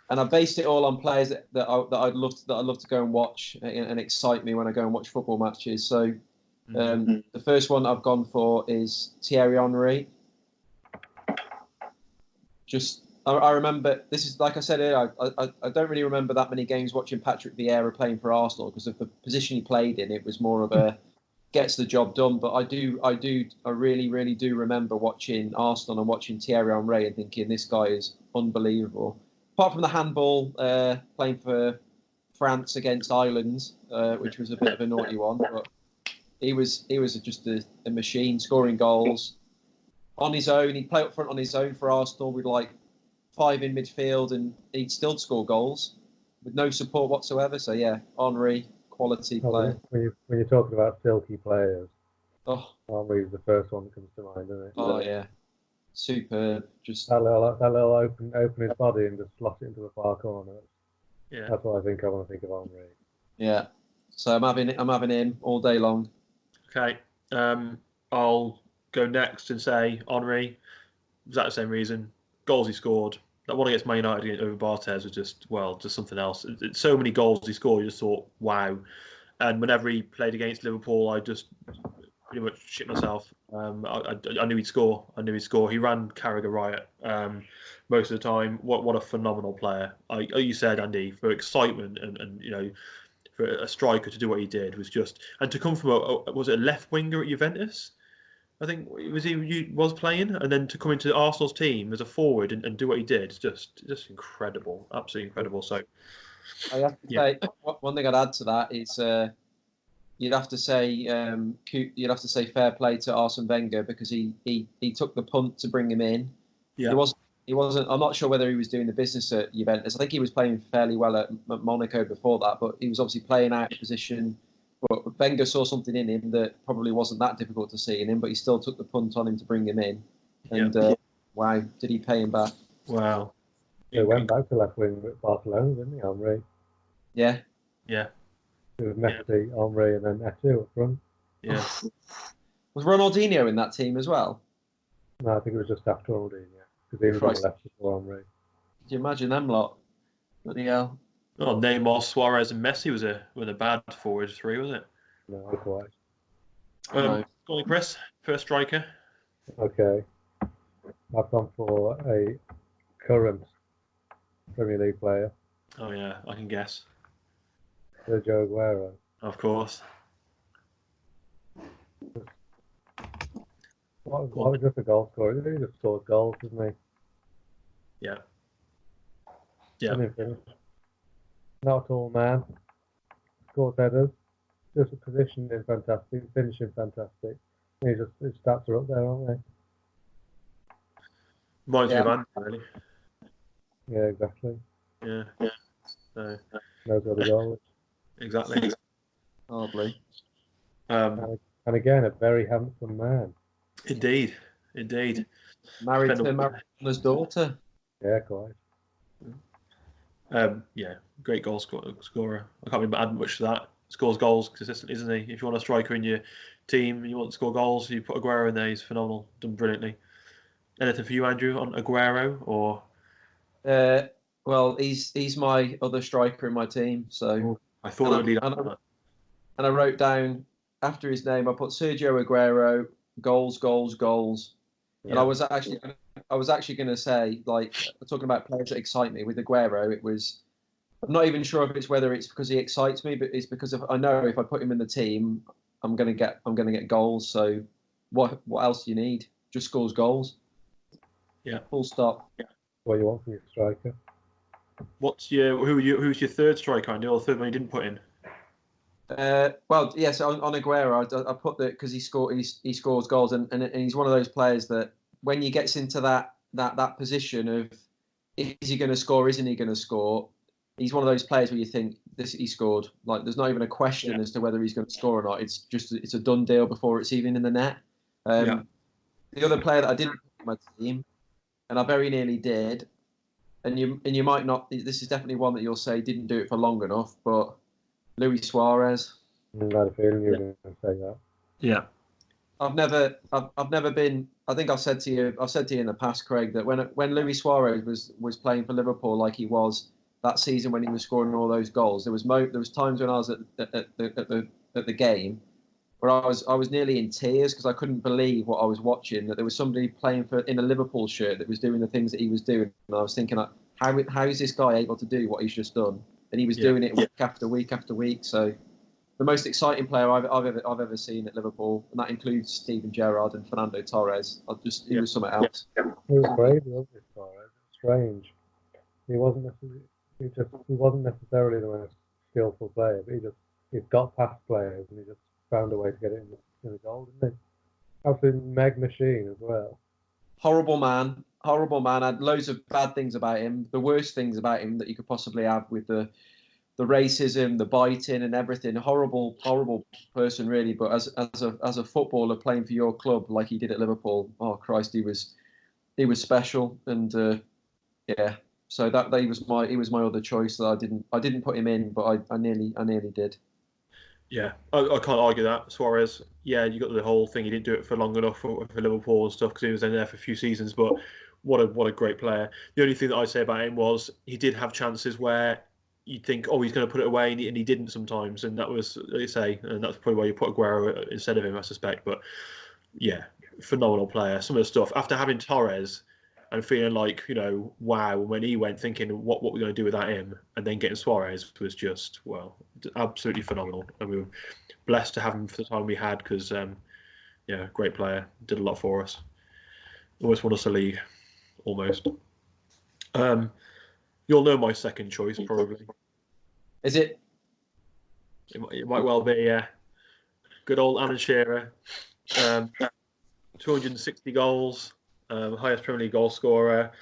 and I based it all on players that I'd love to go and watch and excite me when I go and watch football matches. So the first one I've gone for is Thierry Henry. I remember, this is like I said earlier, I don't really remember that many games watching Patrick Vieira playing for Arsenal because of the position he played in. It was more of a gets the job done. But I really, really do remember watching Arsenal and watching Thierry Henry and thinking this guy is unbelievable. Apart from the handball, playing for France against Ireland, which was a bit of a naughty one, but he was just a machine, scoring goals on his own. He'd play up front on his own for Arsenal with like 5 in midfield, and he'd still score goals with no support whatsoever. So yeah, Henry, quality player. When you're talking about silky players, Henry's the first one that comes to mind, isn't it? Oh yeah, superb. Just that little open his body and just slot it into the far corner. Yeah, that's what I think of when I think of Henry. Yeah, so I'm having him all day long. Okay, I'll go next and say Henry. Was that the same reason? Goals he scored. That one against Man United over Barthez was just something else. It's so many goals he scored, you just thought, wow. And whenever he played against Liverpool, I just pretty much shit myself. I knew he'd score. He ran Carragher riot most of the time. What a phenomenal player. Like you said, Andy, for excitement and for a striker to do what he did was just, and to come from was it a left winger at Juventus? I think he was playing, and then to come into Arsenal's team as a forward and do what he did, just incredible, absolutely incredible. So, I have to say one thing I'd add to that is you'd have to say fair play to Arsene Wenger because he took the punt to bring him in. Yeah. He wasn't. I'm not sure whether he was doing the business at Juventus. I think he was playing fairly well at Monaco before that, but he was obviously playing out of position. But Wenger saw something in him that probably wasn't that difficult to see in him, but he still took the punt on him to bring him in. And wow, did he pay him back? Wow. He went back to left wing with Barcelona, didn't he, Henry? Yeah. Yeah. It was Messi, Henry, and then Eto'o up front. Yeah. Was Ronaldinho in that team as well? No, I think it was just after Ronaldinho, because he was on the left before Henry. Can you imagine them lot? Bloody hell. Oh, Neymar, Suarez, and Messi were the bad forward three, was it? No, quite. Go on, Chris. First striker. Okay. I've gone for a current Premier League player. Oh yeah, I can guess. Sergio Aguero. Of course. What just a goal scorer? He just scored goals, didn't he? Yeah. Yeah. Not at all, man. Scores headers. Just a positioning fantastic, finishing fantastic. His stats are up there, aren't they? Reminds me of Andy, really. Yeah, exactly. Yeah. So, knows where to go. Exactly. Hardly. And again, a very handsome man. Indeed. Married to Maradona's daughter. Yeah, quite. Yeah, great goal scorer. I can't even add much to that. Scores goals consistently, isn't he? If you want a striker in your team and you want to score goals, you put Aguero in there. He's phenomenal, done brilliantly. Anything for you, Andrew, on Aguero or? Well, he's my other striker in my team. So I thought it would be that. And I wrote down after his name, I put Sergio Aguero, goals. Yeah. And I was actually going to say, like, talking about players that excite me with Aguero, I'm not even sure if whether it's because he excites me, but it's because I know if I put him in the team, I'm going to get goals. So what else do you need? Just scores goals. Yeah. Full stop. Yeah. What you want from your striker? Who's your third striker, Andy, or the third one you didn't put in? Well, yes, on Aguero, I put that because he scores goals, and he's one of those players that when he gets into that position of is he going to score, isn't he going to score, he's one of those players where you think he scored. Like there's not even a question as to whether he's going to score or not. It's a done deal before it's even in the net. The other player that I didn't put in my team, and I very nearly did, and you might not. This is definitely one that you'll say didn't do it for long enough, but Luis Suarez. I had a feeling you were going to say that. Yeah. I've never been. I think I've said to you in the past, Craig, that when Luis Suarez was playing for Liverpool like he was that season when he was scoring all those goals, there was times when I was at the game where I was nearly in tears because I couldn't believe what I was watching. That there was somebody playing in a Liverpool shirt that was doing the things that he was doing, and I was thinking, how is this guy able to do what he's just done? And he was doing it week after week after week. So the most exciting player I've ever seen at Liverpool, and that includes Steven Gerrard and Fernando Torres. He was something else. He was great, wasn't he, Torres? Strange. He wasn't necessarily the most skillful player, but he got past players and he just found a way to get it in the goal, didn't he? Absolute meg machine as well. Horrible man. Had loads of bad things about him. The worst things about him that you could possibly have with the racism, the biting, and everything. Horrible person, really. But as a footballer playing for your club like he did at Liverpool, oh Christ, he was special. And so he was my other choice that I didn't put him in, but I nearly did. Yeah, I can't argue that. Suarez, yeah, you got the whole thing. He didn't do it for long enough for Liverpool and stuff because he was in there for a few seasons. But what a great player. The only thing that I say about him was he did have chances where you'd think, oh, he's going to put it away, and he didn't sometimes. And that was, like you say, and that's probably why you put Aguero instead of him, I suspect. But yeah, phenomenal player. Some of the stuff after having Torres and feeling like, wow, when he went, thinking what we're going to do without him, and then getting Suarez was just, well, absolutely phenomenal. And we were blessed to have him for the time we had because, great player, did a lot for us. Almost won us a league, almost. You'll know my second choice, probably. Is it? It might well be, good old Alan Shearer. 260 goals, highest Premier League goal scorer.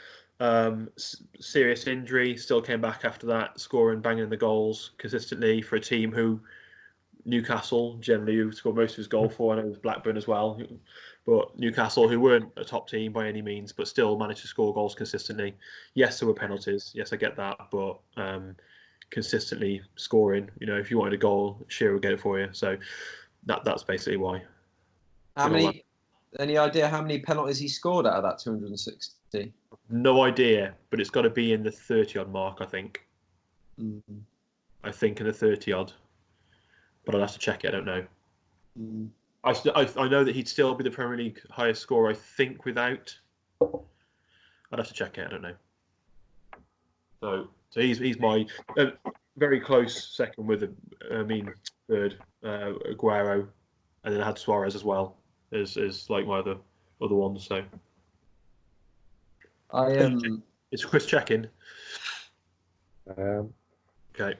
Serious injury, still came back after that, scoring, banging the goals consistently for a team who, Newcastle, generally, who scored most of his goal for. I know it was Blackburn as well. But Newcastle, who weren't a top team by any means, but still managed to score goals consistently. Yes, there were penalties. Yes, I get that. But consistently scoring. If you wanted a goal, Shearer would get it for you. So that's basically why. Any idea how many penalties he scored out of that 260? No idea, but it's got to be in the 30-odd mark, I think. Mm-hmm. I think in the 30-odd. But I'll have to check it. I don't know. Mm. I know that he'd still be the Premier League highest scorer, I think, without. I'd have to check it. I don't know. So he's my very close second with, third, Aguero, and then I had Suarez as well as like my other ones. So Is Chris checking? Okay.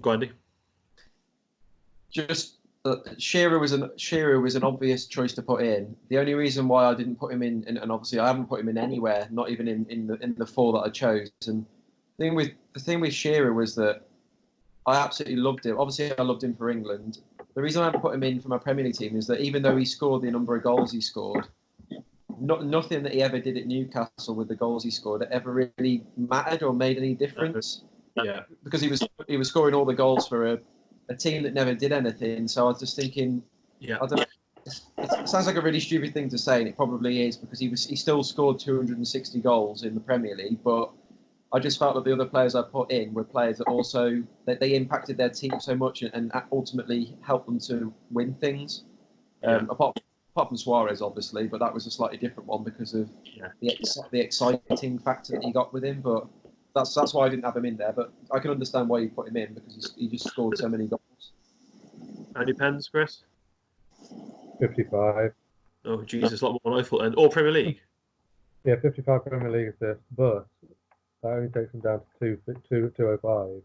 Go Andy. Just Shearer was an obvious choice to put in. The only reason why I didn't put him in, and obviously I haven't put him in anywhere, not even in the four that I chose. And the thing with Shearer was that I absolutely loved him. Obviously, I loved him for England. The reason I haven't put him in for my Premier League team is that even though he scored the number of goals he scored, nothing that he ever did at Newcastle with the goals he scored ever really mattered or made any difference. Yeah, because he was scoring all the goals for a team that never did anything. So I was just thinking, I don't know. It sounds like a really stupid thing to say, and it probably is because he still scored 260 goals in the Premier League. But I just felt that the other players I put in were players that also they impacted their team so much and ultimately helped them to win things. Apart from Suarez, obviously, but that was a slightly different one because of the exciting factor that he got with him. But that's why I didn't have him in there. But I can understand why you put him in because he just scored so many goals. How many pens, Chris? 55. Oh, Jesus, a lot more than I thought. And all Premier League? Yeah, 55 Premier League assists, but that only takes him down to 205.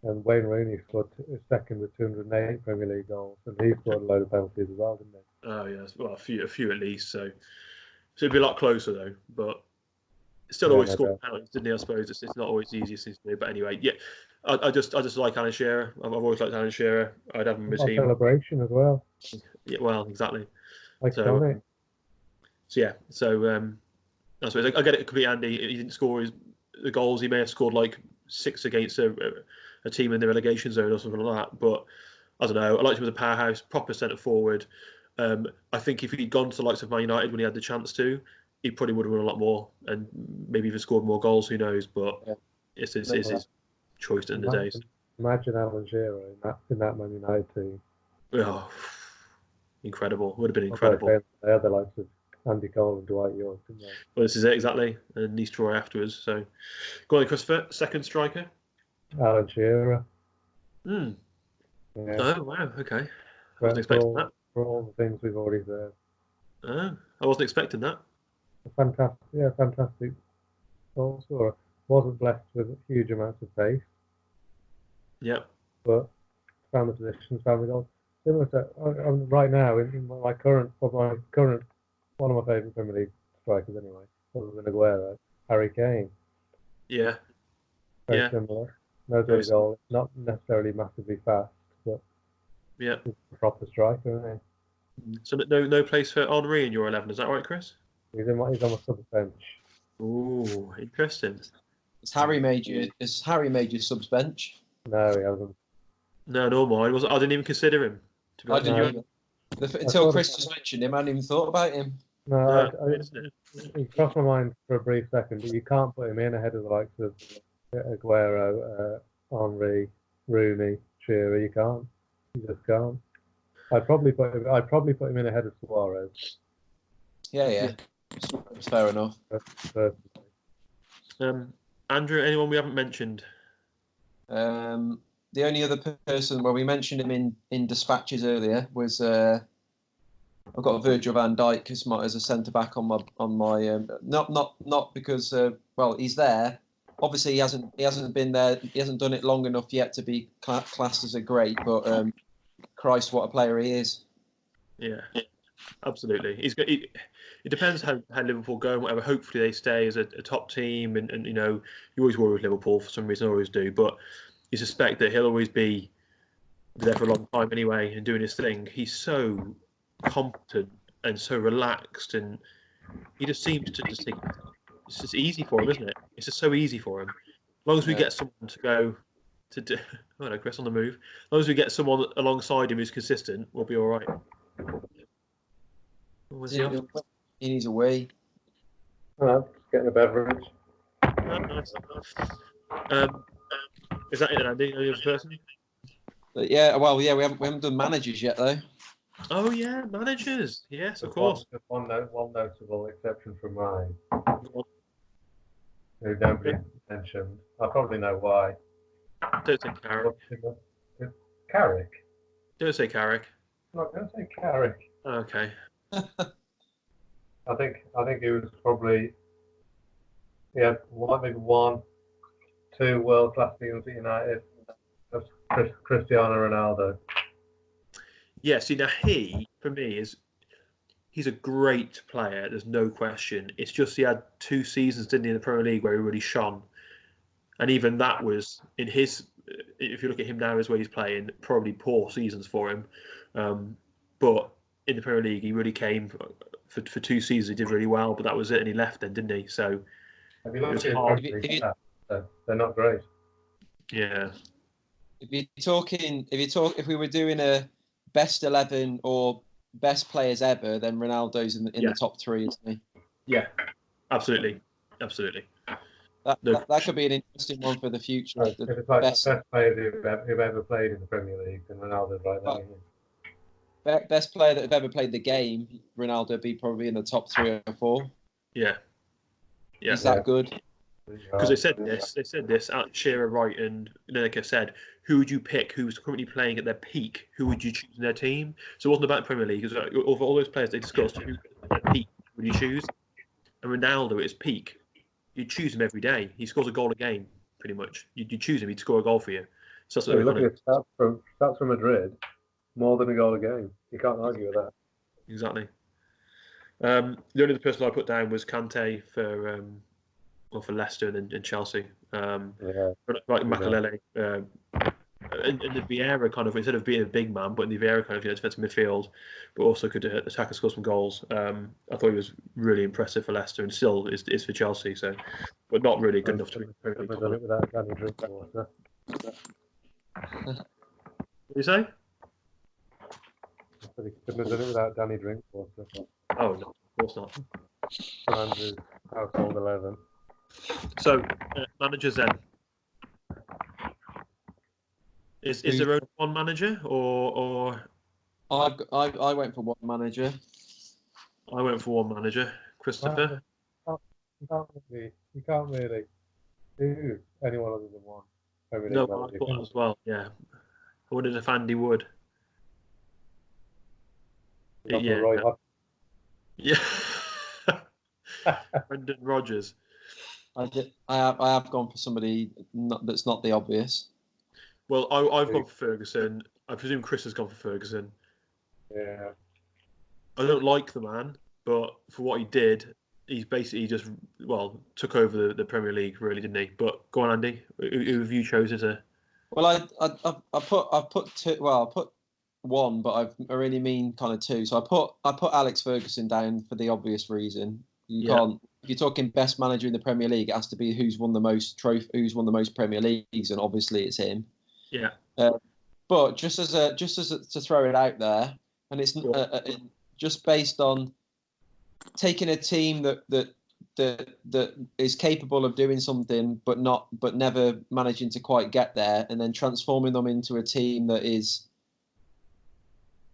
And Wayne Rooney scored second with 208 Premier League goals, and he scored a load of penalties as well, didn't he? Oh, yes. Well, a few at least. So it'd be a lot closer, though. But Still always scored penalties, didn't he? I suppose it's not always the easiest thing to do. But anyway, yeah, I just like Alan Shearer. I've always liked Alan Shearer. I'd have him in my team. Celebration as well. Yeah, well, exactly. Like Sonic. I suppose I get it. It could be Andy. He didn't score the goals. He may have scored like 6 against a team in the relegation zone or something like that. But I don't know. I liked him as a powerhouse, proper centre forward. I think if he'd gone to the likes of Man United when he had the chance to, he probably would have won a lot more and maybe even scored more goals. Who knows? But it's his choice at the end of the day. So. Imagine Alan Shearer in that Man United team. Oh, incredible! Would have been incredible. They had the likes of Andy Cole and Dwight York, didn't they? Well, this is it exactly, and Nice Troy afterwards. So, go on, Christopher. Second striker. Alan Shearer. Yeah. Oh wow. Okay. I wasn't expecting that. For all the things we've already said. Oh, I wasn't expecting that. Fantastic goal scorer. Wasn't blessed with huge amounts of pace. Yep. But found the positions, found the goals. Similar to right now in my current one of my favourite Premier League strikers anyway, other than Aguero, Harry Kane. Yeah. Very similar. No good goal. Not necessarily massively fast, but he's a proper striker, isn't he? So no place for Henry in your 11, is that right, Chris? He's on my sub bench. Ooh, interesting. Has Harry made your subs bench? No, he hasn't. No, nor mine. I didn't even consider him. I didn't until Chris just mentioned him. I hadn't even thought about him. No, he crossed my mind for a brief second, but you can't put him in ahead of the likes of Aguero, Henry, Rooney, Shearer. You can't. You just can't. I'd probably put him in ahead of Suarez. Yeah. That's fair enough. Andrew, anyone we haven't mentioned? The only other person, well, we mentioned him in dispatches earlier, was I've got Virgil van Dijk as a centre back on my not because he's there. Obviously, he hasn't been there. He hasn't done it long enough yet to be classed as a great. But Christ, what a player he is! Yeah, absolutely. It depends how Liverpool go and whatever. Hopefully, they stay as a top team, and you know, you always worry with Liverpool for some reason. I always do, but you suspect that he'll always be there for a long time anyway and doing his thing. He's so competent and so relaxed, and he just seems to just think it's just easy for him, isn't it? It's just so easy for him. As long as we get someone to go to do, I don't know, Chris on the move. As long as we get someone alongside him who's consistent, we'll be all right. He needs a wee. Just getting a beverage. Oh, nice. Is that it, Andy? Any other person? We haven't done managers yet, though. Oh yeah, managers. Yes, of course. One notable exception from mine, who nobody mentioned. I probably know why. Don't say Carrick. Carrick? Don't say Carrick. I'm not going to say Carrick. Okay. I think he was probably maybe 1, 2 world-class teams at United. That's Cristiano Ronaldo. Yeah, see, now for me, he's a great player. There's no question. It's just he had 2 seasons, didn't he, in the Premier League where he really shone. And even that was, in his, if you look at him now as where he's playing, probably poor seasons for him. But in the Premier League, he really came for 2 seasons. He did really well, but that was it, and he left then, didn't he? So have you looked at they're not great. Yeah. If we were doing a best 11 or best players ever, then Ronaldo's in the top 3, isn't he? Yeah, absolutely. That could be an interesting one for the future. If it's like best players who've ever played in the Premier League, then Ronaldo's right there. Best player that have ever played the game, Ronaldo would be probably in the top 3 or 4. Yeah. He's that good. Because they said this, Shearer, Wright and Lineker said, who would you pick who's currently playing at their peak? Who would you choose in their team? So it wasn't about Premier League. It was of all those players they discussed, who at their peak would you choose? And Ronaldo at his peak, you'd choose him every day. He scores a goal a game, pretty much. You'd choose him, he'd score a goal for you. So that's what look at stats from Madrid, more than a goal a game. You can't argue with that. Exactly. The only other person I put down was Kante for well, for Leicester and Chelsea. Yeah. But like Makelele, and the Vieira kind of, instead of being a big man, but in the Vieira kind of defensive midfield, but also could attack and score some goals. I thought he was really impressive for Leicester, and still is for Chelsea. So, but not really good enough to be. Couldn't have done it without Danny Drinkwater. What do you say? He couldn't have done it without Danny Drinkwater. Oh no, of course not. Andrew's household 11. So, managers then. Is there only one manager, or? I went for one manager. I went for one manager. Christopher? You can't really do anyone other than one. No, I thought as well, yeah. I wondered if Andy would. Yeah. Yeah. Brendan Rodgers. I have gone for somebody that's not the obvious. Well, I've gone for Ferguson. I presume Chris has gone for Ferguson. Yeah. I don't like the man, but for what he did, he's basically just took over the Premier League, really, didn't he? But go on, Andy. Who have you chosen to? Well, I've put two. Well, I put one, but I really mean kind of two. So I put Alex Ferguson down for the obvious reason. You can't. If you're talking best manager in the Premier League, it has to be who's won the most Premier Leagues, and obviously it's him. Yeah. But just as to throw it out there, and it's just based on taking a team that is capable of doing something, but never managing to quite get there, and then transforming them into a team that is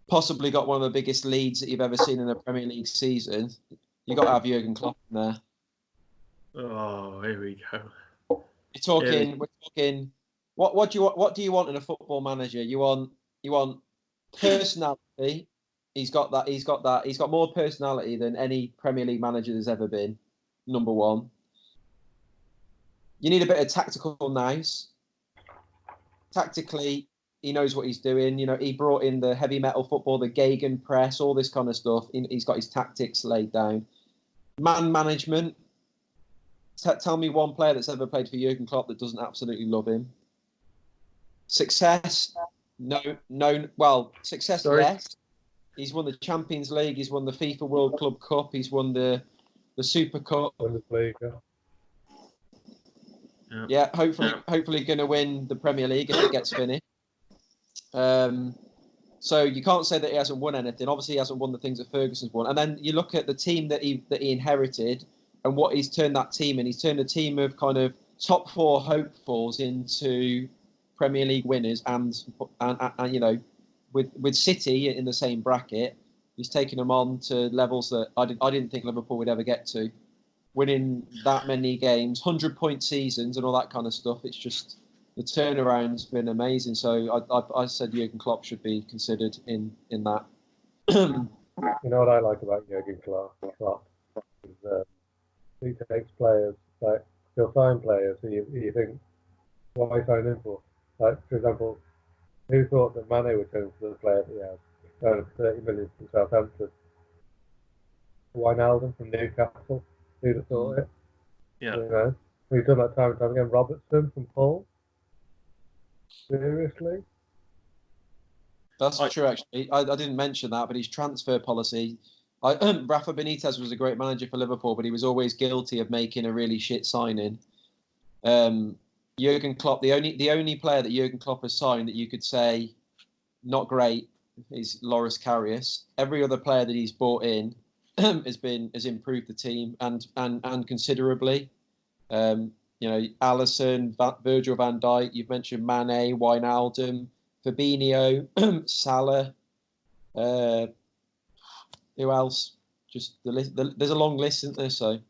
possibly got one of the biggest leads that you've ever seen in a Premier League season. You got to have Jurgen Klopp in there. Oh, here we go. We're talking. What do you want in a football manager? You want personality. He's got that. He's got more personality than any Premier League manager there's ever been. Number one. You need a bit of tactical nous. Tactically, he knows what he's doing. You know, he brought in the heavy metal football, the Gegen press, all this kind of stuff. He's got his tactics laid down. Man management. Tell me one player that's ever played for Jurgen Klopp that doesn't absolutely love him. Success, no. Well, success, yes. He's won the Champions League. He's won the FIFA World Club Cup. He's won the Super Cup. Yeah, hopefully going to win the Premier League if it gets finished. So you can't say that he hasn't won anything. Obviously, he hasn't won the things that Ferguson's won. And then you look at the team that he inherited and what he's turned that team in. He's turned a team of kind of top four hopefuls into Premier League winners, and you know, with City in the same bracket, he's taken them on to levels that I didn't think Liverpool would ever get to. Winning that many games, 100-point seasons, and all that kind of stuff. It's just the turnaround's been amazing. So I said Jurgen Klopp should be considered in that. You know what I like about Jurgen Klopp is he takes players, like he'll sign players who you think, why sign him for? Like, for example, who thought that Mane would turn to the player that he has? 30 million from Southampton. Wijnaldum from Newcastle. Who'd have thought it? Yeah. You know, we've done that time and time again. Robertson from Hull. Seriously? That's true, actually. I didn't mention that, but his transfer policy. Rafa Benitez was a great manager for Liverpool, but he was always guilty of making a really shit signing. Jurgen Klopp, the only player that Jurgen Klopp has signed that you could say not great is Loris Karius. Every other player that he's brought in has improved the team and considerably. You know, Alisson, Virgil van Dijk. You've mentioned Mane, Wijnaldum, Fabinho, Salah. Who else? Just there's a long list, isn't there? So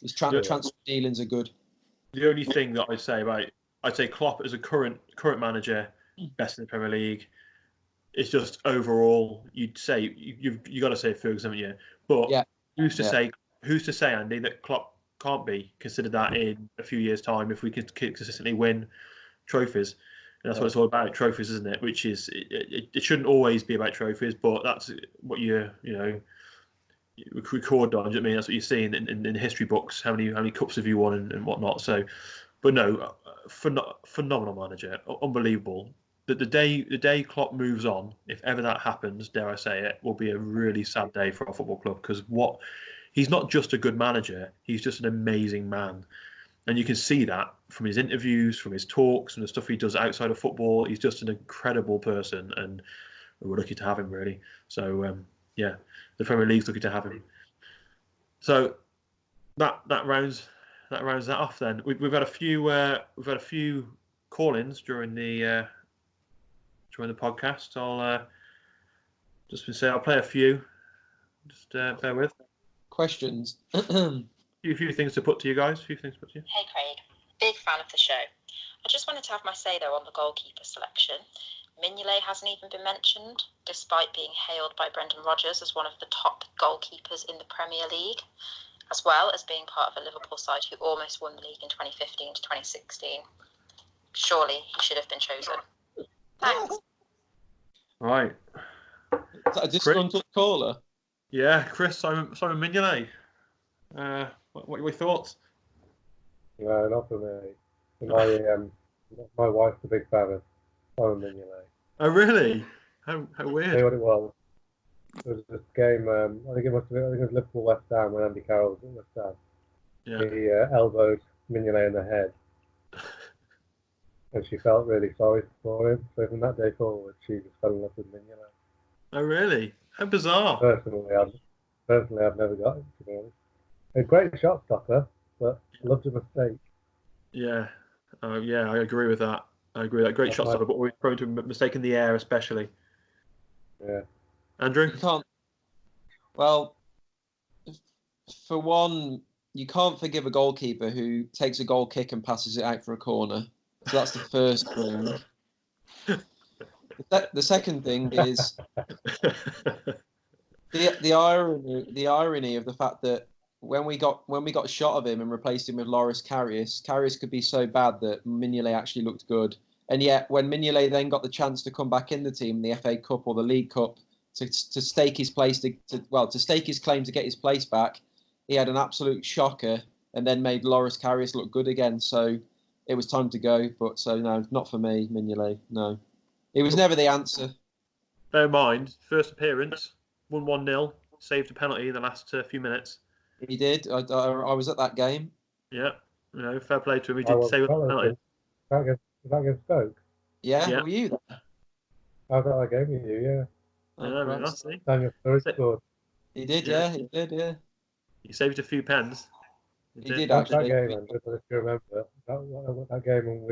his transfer dealings are good. The only thing that I'd say Klopp as a current manager, best in the Premier League. It's just overall, you'd say you got to say Ferguson, haven't you? But who's to say, Andy, that Klopp can't be considered that in a few years' time if we could consistently win trophies? And that's what it's all about, trophies, isn't it? Which is it shouldn't always be about trophies, but that's what you know. record on. Do you know what I mean? That's what you see in history books. How many cups have you won and whatnot. So, but no, phenomenal manager, unbelievable. That the day Klopp moves on, if ever that happens, dare I say it, will be a really sad day for our football club, because he's not just a good manager, he's just an amazing man. And you can see that from his interviews, from his talks, and the stuff he does outside of football. He's just an incredible person, and we're lucky to have him, really. So, yeah, the Premier League's lucky to have him. So that rounds that off. Then we've had a few call-ins during the podcast. I'll I'll play a few. Just bear with. Questions. A few things to put to you guys. Hey Craig, big fan of the show. I just wanted to have my say though on the goalkeeper selection. Mignolet hasn't even been mentioned, despite being hailed by Brendan Rodgers as one of the top goalkeepers in the Premier League, as well as being part of a Liverpool side who almost won the league in 2015 to 2016. Surely he should have been chosen. Thanks. Right. Is that a disgruntled caller? Yeah, Chris, Simon Mignolet. What are your thoughts? No, not for me. My wife's a big fan of Simon Mignolet. Oh, really? How weird. I'll tell you what it was. It was this game. I think it was Liverpool West Ham when Andy Carroll was at West Ham. Yeah. He elbowed Mignolet in the head, and she felt really sorry for him. So from that day forward, she just fell in love with Mignolet. Oh, really? How bizarre. Personally, I've never got it, to be honest. A great shot stopper, but loved a mistake. Yeah. Yeah, I agree with that. Great shot stopper, but always prone to mistake in the air, especially. Yeah. Andrew? You can't. Well, for one, you can't forgive a goalkeeper who takes a goal kick and passes it out for a corner. So that's the first thing. The second thing is the irony of the fact that when we got a shot of him and replaced him with Loris Karius could be so bad that Mignolet actually looked good. And yet, when Mignolet then got the chance to come back in the team, the FA Cup or the League Cup, to stake his place to stake his claim to get his place back, he had an absolute shocker and then made Loris Karius look good again. So it was time to go. But so no, not for me, Mignolet. No, it was never the answer. Bear in mind, first appearance, won 1-0, saved a penalty in the last few minutes. He did. I was at that game. Yeah, fair play to him. He did save a penalty. Was that against Stoke? Yeah, were you there? I was at that game with you, yeah. Daniel Sturridge scored. He did, yeah. He did, yeah. He saved a few pens. He did actually. That game, if you remember, that game when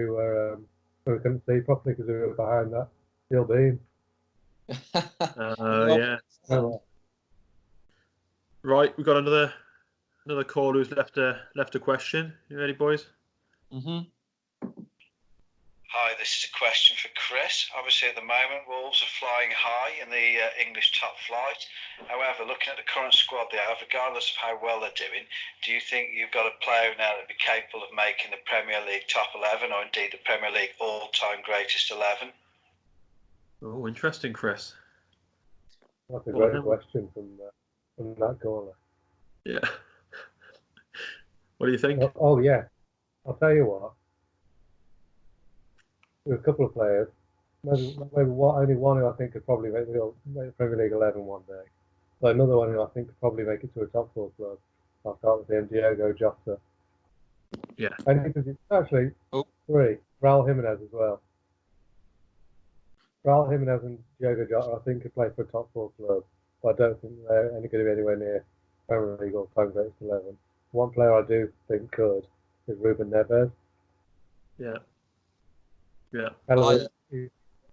we couldn't see properly because we were behind that steel beam. Yeah. Right, we've got another caller who's left a question. You ready, boys? Mhm. Hi, this is a question for Chris. Obviously, at the moment, Wolves are flying high in the English top flight. However, looking at the current squad they have, regardless of how well they're doing, do you think you've got a player now that would be capable of making the Premier League top 11 or indeed the Premier League all-time greatest 11? Oh, interesting, Chris. That's a great question from that caller. Yeah. What do you think? Oh, yeah. I'll tell you what. There's a couple of players. Maybe only one who I think could probably make the Premier League 11 one day. But another one who I think could probably make it to a top 4 club. I'll start with him, Diogo Jota. Yeah. And actually, 3. Raul Jimenez as well. Raul Jimenez and Diogo Jota, I think, could play for a top 4 club. But I don't think they're going to be anywhere near Premier League or time greatest 11. One player I do think could is Ruben Neves. Yeah. Yeah.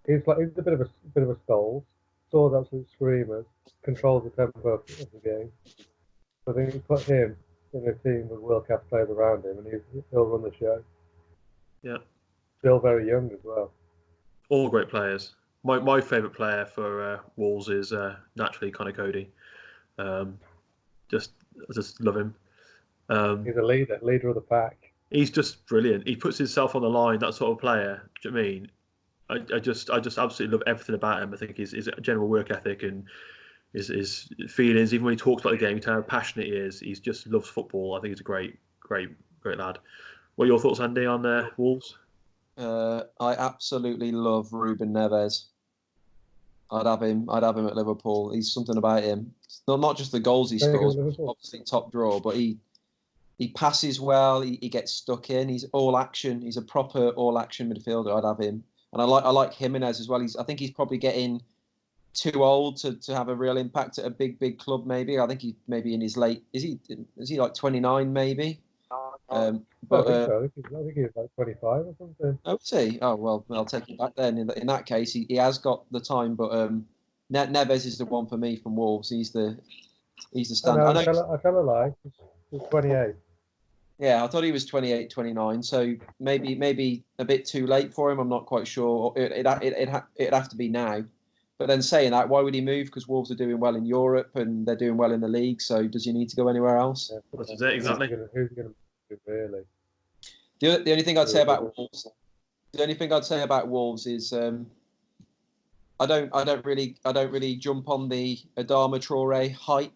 He's a bit of a stall. Scored absolute screamers. Controls the tempo of the game. So I think you put him in a team with world class players around him, and he'll run the show. Yeah. Still very young as well. All great players. My favourite player for Wolves is naturally Conor Cody. I just love him. He's a leader of the pack. He's just brilliant. He puts himself on the line. That sort of player. Do you know what I mean? I just absolutely love everything about him. I think his general work ethic and his feelings. Even when he talks about the game, you tell how passionate he is. He just loves football. I think he's a great lad. What are your thoughts, Andy, on Wolves? I absolutely love Ruben Neves. I'd have him at Liverpool. He's something about him. Not just the goals he scores, obviously top draw, but he passes well. He gets stuck in. He's all action. He's a proper all action midfielder. I'd have him, and I like Jimenez as well. I think he's probably getting too old to have a real impact at a big club. Maybe I think he maybe in his late. Is he like 29 maybe? I think he's like 25 or something. Oh, is he? Oh well, I'll take it back then. In that case, he has got the time, but Neves is the one for me from Wolves. He's the standard. I tell a lie. He's 28. Yeah, I thought he was 28, 29. So maybe a bit too late for him. I'm not quite sure. It'd have to be now. But then saying that, why would he move? Because Wolves are doing well in Europe and they're doing well in the league. So does he need to go anywhere else? Yeah, That's it, exactly. Who's going to move really? The only thing I'd say about Wolves is I don't really jump on the Adama Traore hype.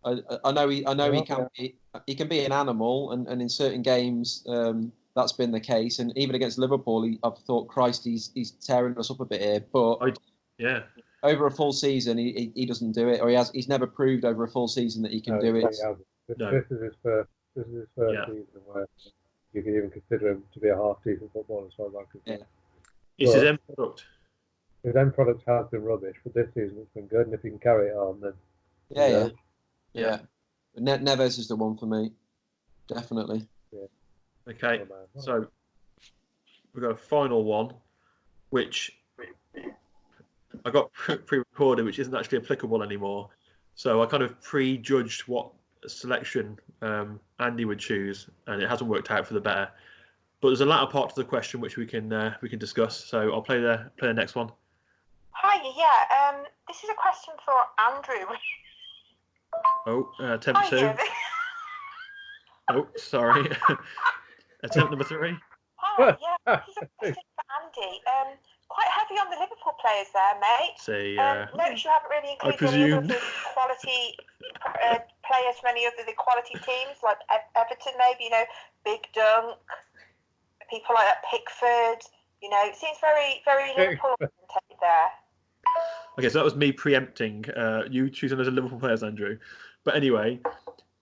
I know he can be an animal, and in certain games that's been the case. And even against Liverpool, I've thought, Christ, he's tearing us up a bit here. But over a full season, he doesn't do it, or he's never proved over a full season that he can do it. This is his first season where you can even consider him to be a half decent footballer as far as I'm concerned. It's his end product. His end product has been rubbish, but this season it's been good, and if he can carry it on, then yeah. Neves is the one for me, definitely. Yeah. Okay, so we've got a final one, which I got pre-recorded, which isn't actually applicable anymore. So I kind of prejudged what selection Andy would choose, and it hasn't worked out for the better. But there's a latter part to the question which we can discuss. So I'll play the next one. Hi, yeah. This is a question for Andrew. Attempt 2. Oh, sorry. Attempt number 3. Hi, yeah. This is a question for Andy. Quite heavy on the Liverpool players there, mate. See, notice you haven't really included any of the quality players from any of the quality teams, like Everton, maybe. Big Dunk, people like that, Pickford. It seems very, very Liverpool there. Okay, so that was me preempting you choosing as a Liverpool players, Andrew. But anyway,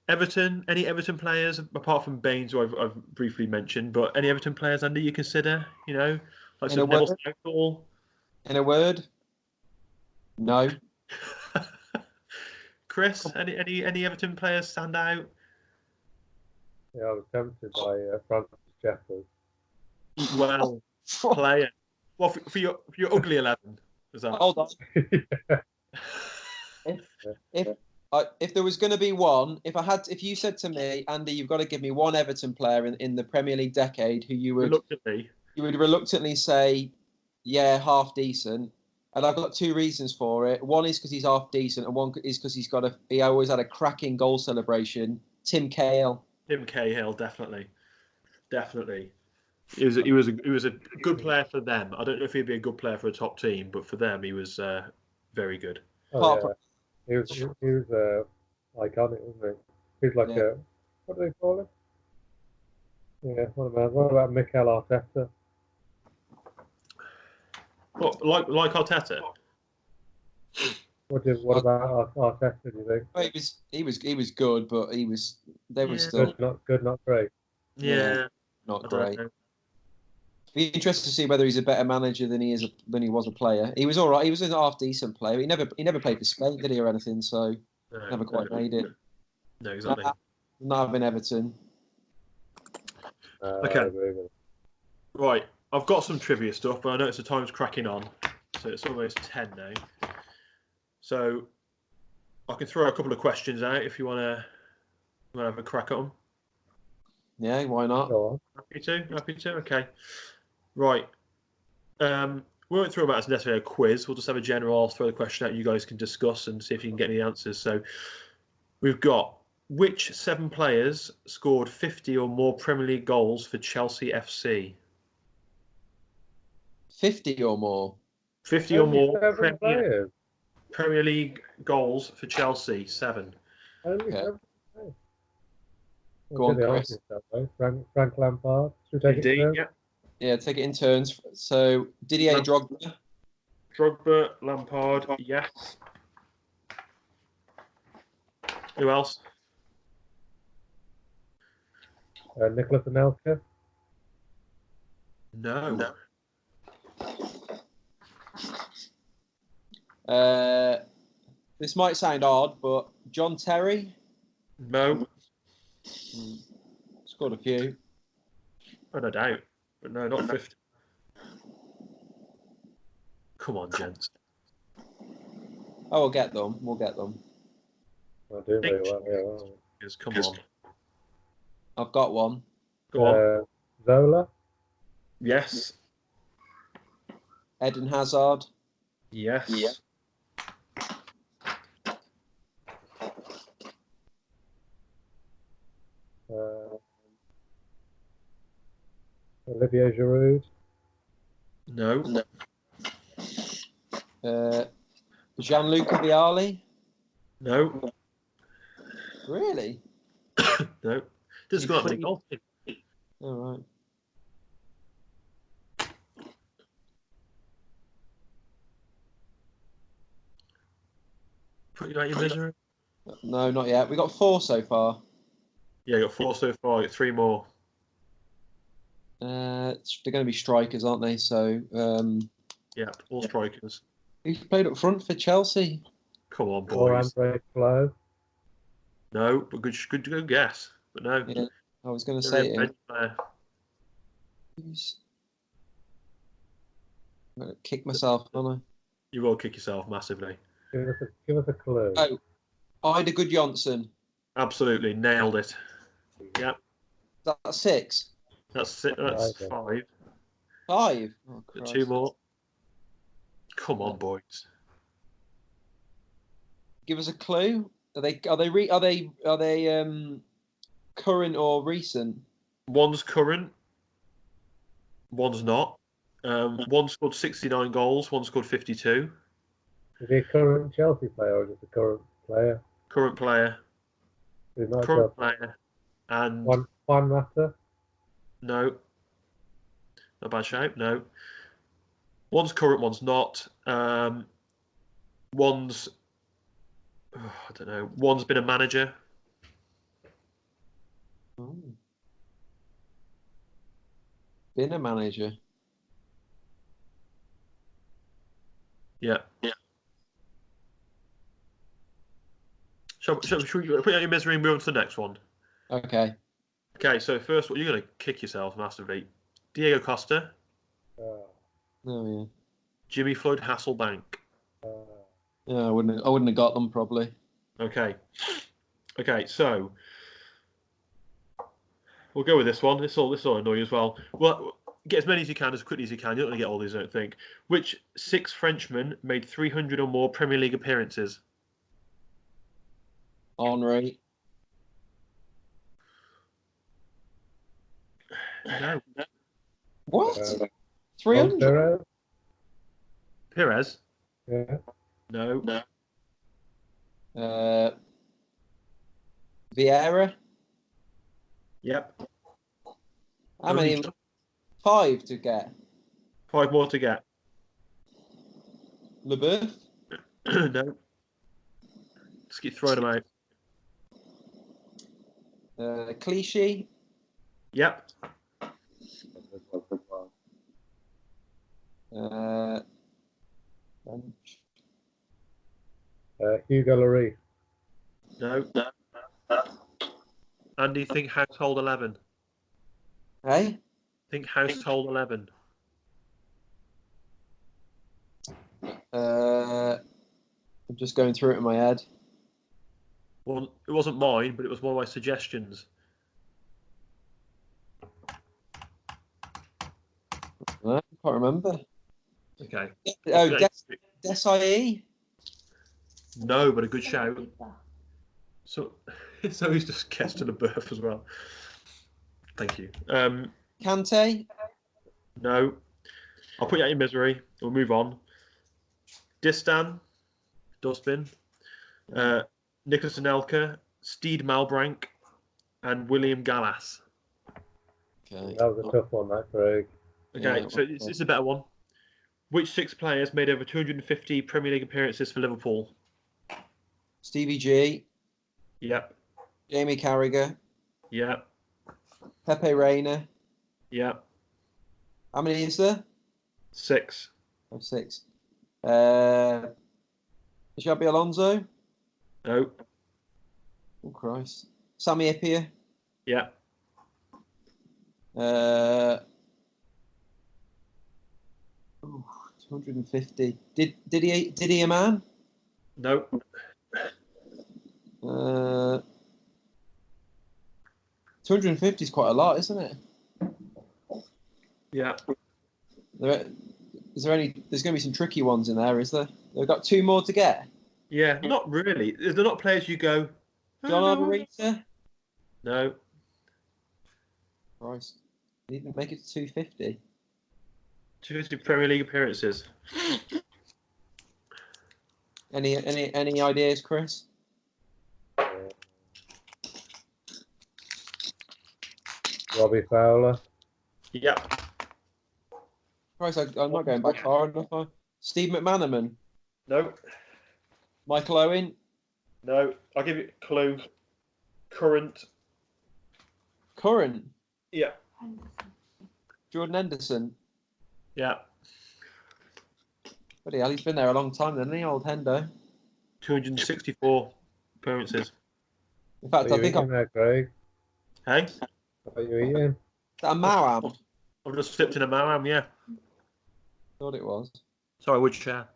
Everton. Any Everton players apart from Baines, who I've briefly mentioned, but any Everton players, Andy, you consider? Like some Neville Southall? In a word, no. Chris, any Everton players stand out? Yeah, I was tempted by Francis Jeffers. Well, player. Well, for your ugly 11. Is that? Hold on. If there was going to be one, if you said to me, Andy, you've got to give me one Everton player in the Premier League decade who you would reluctantly say, yeah, half decent. And I've got 2 reasons for it. One is because he's half decent, and one is because he always had a cracking goal celebration. Tim Cahill. Tim Cahill, definitely. He was a good player for them. I don't know if he'd be a good player for a top team, but for them, he was very good. Oh, yeah. He was iconic, wasn't he? He was like a, what do they call him? Yeah, what about Mikel Arteta? What, like Arteta? What about Arteta? Do you think? Well, he was good, but they were still good, not great. Yeah, not great. Be interested to see whether he's a better manager than he was a player. He was all right. He was a half decent player. He never played for Spain, did he, or anything? So never quite made it. No, exactly. Not having Everton. Okay. Right. I've got some trivia stuff, but I notice the time's cracking on, so it's almost 10 now. So I can throw a couple of questions out if you want to have a crack at them. Yeah, why not? Happy to. Okay. Right. We won't throw them out as necessarily a quiz. We'll just have a general. I'll throw the question out. You guys can discuss and see if you can get any answers. So we've got, which 7 players scored 50 or more Premier League goals for Chelsea FC? 50 or more. 50 or more Premier. Players. Premier League goals for Chelsea, 7. Only Okay. 7. Oh. Go on, Chris. Frank Lampard. Should we take it Indeed, turns? yeah. Yeah, take it in turns. So Didier Drogba. Drogba, Lampard, yes. Who else? Nicholas Anelka. No. This might sound odd, but John Terry No. scored a few. No doubt. But no, not 50. Come on, gents. Oh, we'll get them. We'll get them. I'll do very well here, aren't we? Yes, come on. I've got one. Go on. Zola. Yes. Eden Hazard. Yes. Yeah. Olivier Giroud. No. Gianluca Vialli. No. Really? No. Doesn't score that many goals. All right. Put you out your misery. No, not yet. We got 4 so far. Yeah, you got 4 so far. 3 more. They're going to be strikers, aren't they? So, Yeah, all strikers. who's played up front for Chelsea? Come on, Or boys. Andre Flo. No, but good guess. But no. Yeah, I was going to They're say a it. bench player. I'm going to kick myself, aren't You will kick yourself massively. Give us a clue. I? Oh, Ida Good Johnson. Absolutely nailed it. Yep, That's 6. that's it. That's 5. 5. Oh, Christ. 2 more. Come on, boys. Give us a clue. Are they current or recent? One's current. One's not. One scored 69 goals. One scored 52. Is he a current Chelsea player or just a current player? Current player. He's not Current Chelsea. player. And Juan Mata. no. Not a bad shape. No. One's current. One's not. One's. I don't know. One's been a manager. Oh. Been a manager. Yeah. Should we put out your misery and move on to the next one? Okay. Okay, so first of all, you're going to kick yourself massively. Diego Costa, Oh yeah. Jimmy Floyd Hasselbank. Yeah, I wouldn't have got them probably. Okay, so we'll go with this one. This will annoy you as well. Well, get as many as you can, as quickly as you can. You're not going to get all these, I don't think. Which 6 Frenchmen made 300 or more Premier League appearances? Henri. No. What? Uh, 300? Perez? Yeah. No. Vieira? Yep. How many? 5 to get. 5 more to get. Leboeuf? No. Just keep throwing them out. Clichy? Yep. Hugo Lloris. No. Andy, think household 11. Hey? Think household 11. I'm just going through it in my head. Well, it wasn't mine, but it was one of my suggestions. I can't remember. Okay. Oh, Desai? No, but a good shout. So he's just guessed to the birth as well. Thank you. Kante? No. I'll put you out of your misery. We'll move on. Distan, dustbin. Nicholas Anelka, Steed Malbrank, and William Gallas. Okay. That was a tough one, that, Craig. Okay, so it's a better one. Which 6 players made over 250 Premier League appearances for Liverpool? Stevie G. Yep. Jamie Carragher. Yep. Pepe Reina. Yep. How many is there? 6. 6. Xabi Alonso. No. Oh Christ. Sammy Ipia. Yeah. 250. Did he a man? No. 250 is quite a lot, isn't it? Yeah. There's going to be some tricky ones in there, is there? They've got 2 more to get. Yeah, not really. They're not players you go. John Arborita? No. Christ. They didn't make it to 250. 250 Premier League appearances. Any ideas, Chris? Robbie Fowler. Yeah. Christ, I'm not going back far enough. Steve McManaman. No. Michael Owen. No. I'll give you a clue. Current. Yeah. Jordan Henderson. Yeah. Bloody hell, he's been there a long time, hasn't he, old Hendo? 264 appearances. In fact, I think I'm there, Craig. Hey? What are you eating? a Mawam. I've just slipped in a Mawam, yeah. Thought it was. Sorry, wood chair.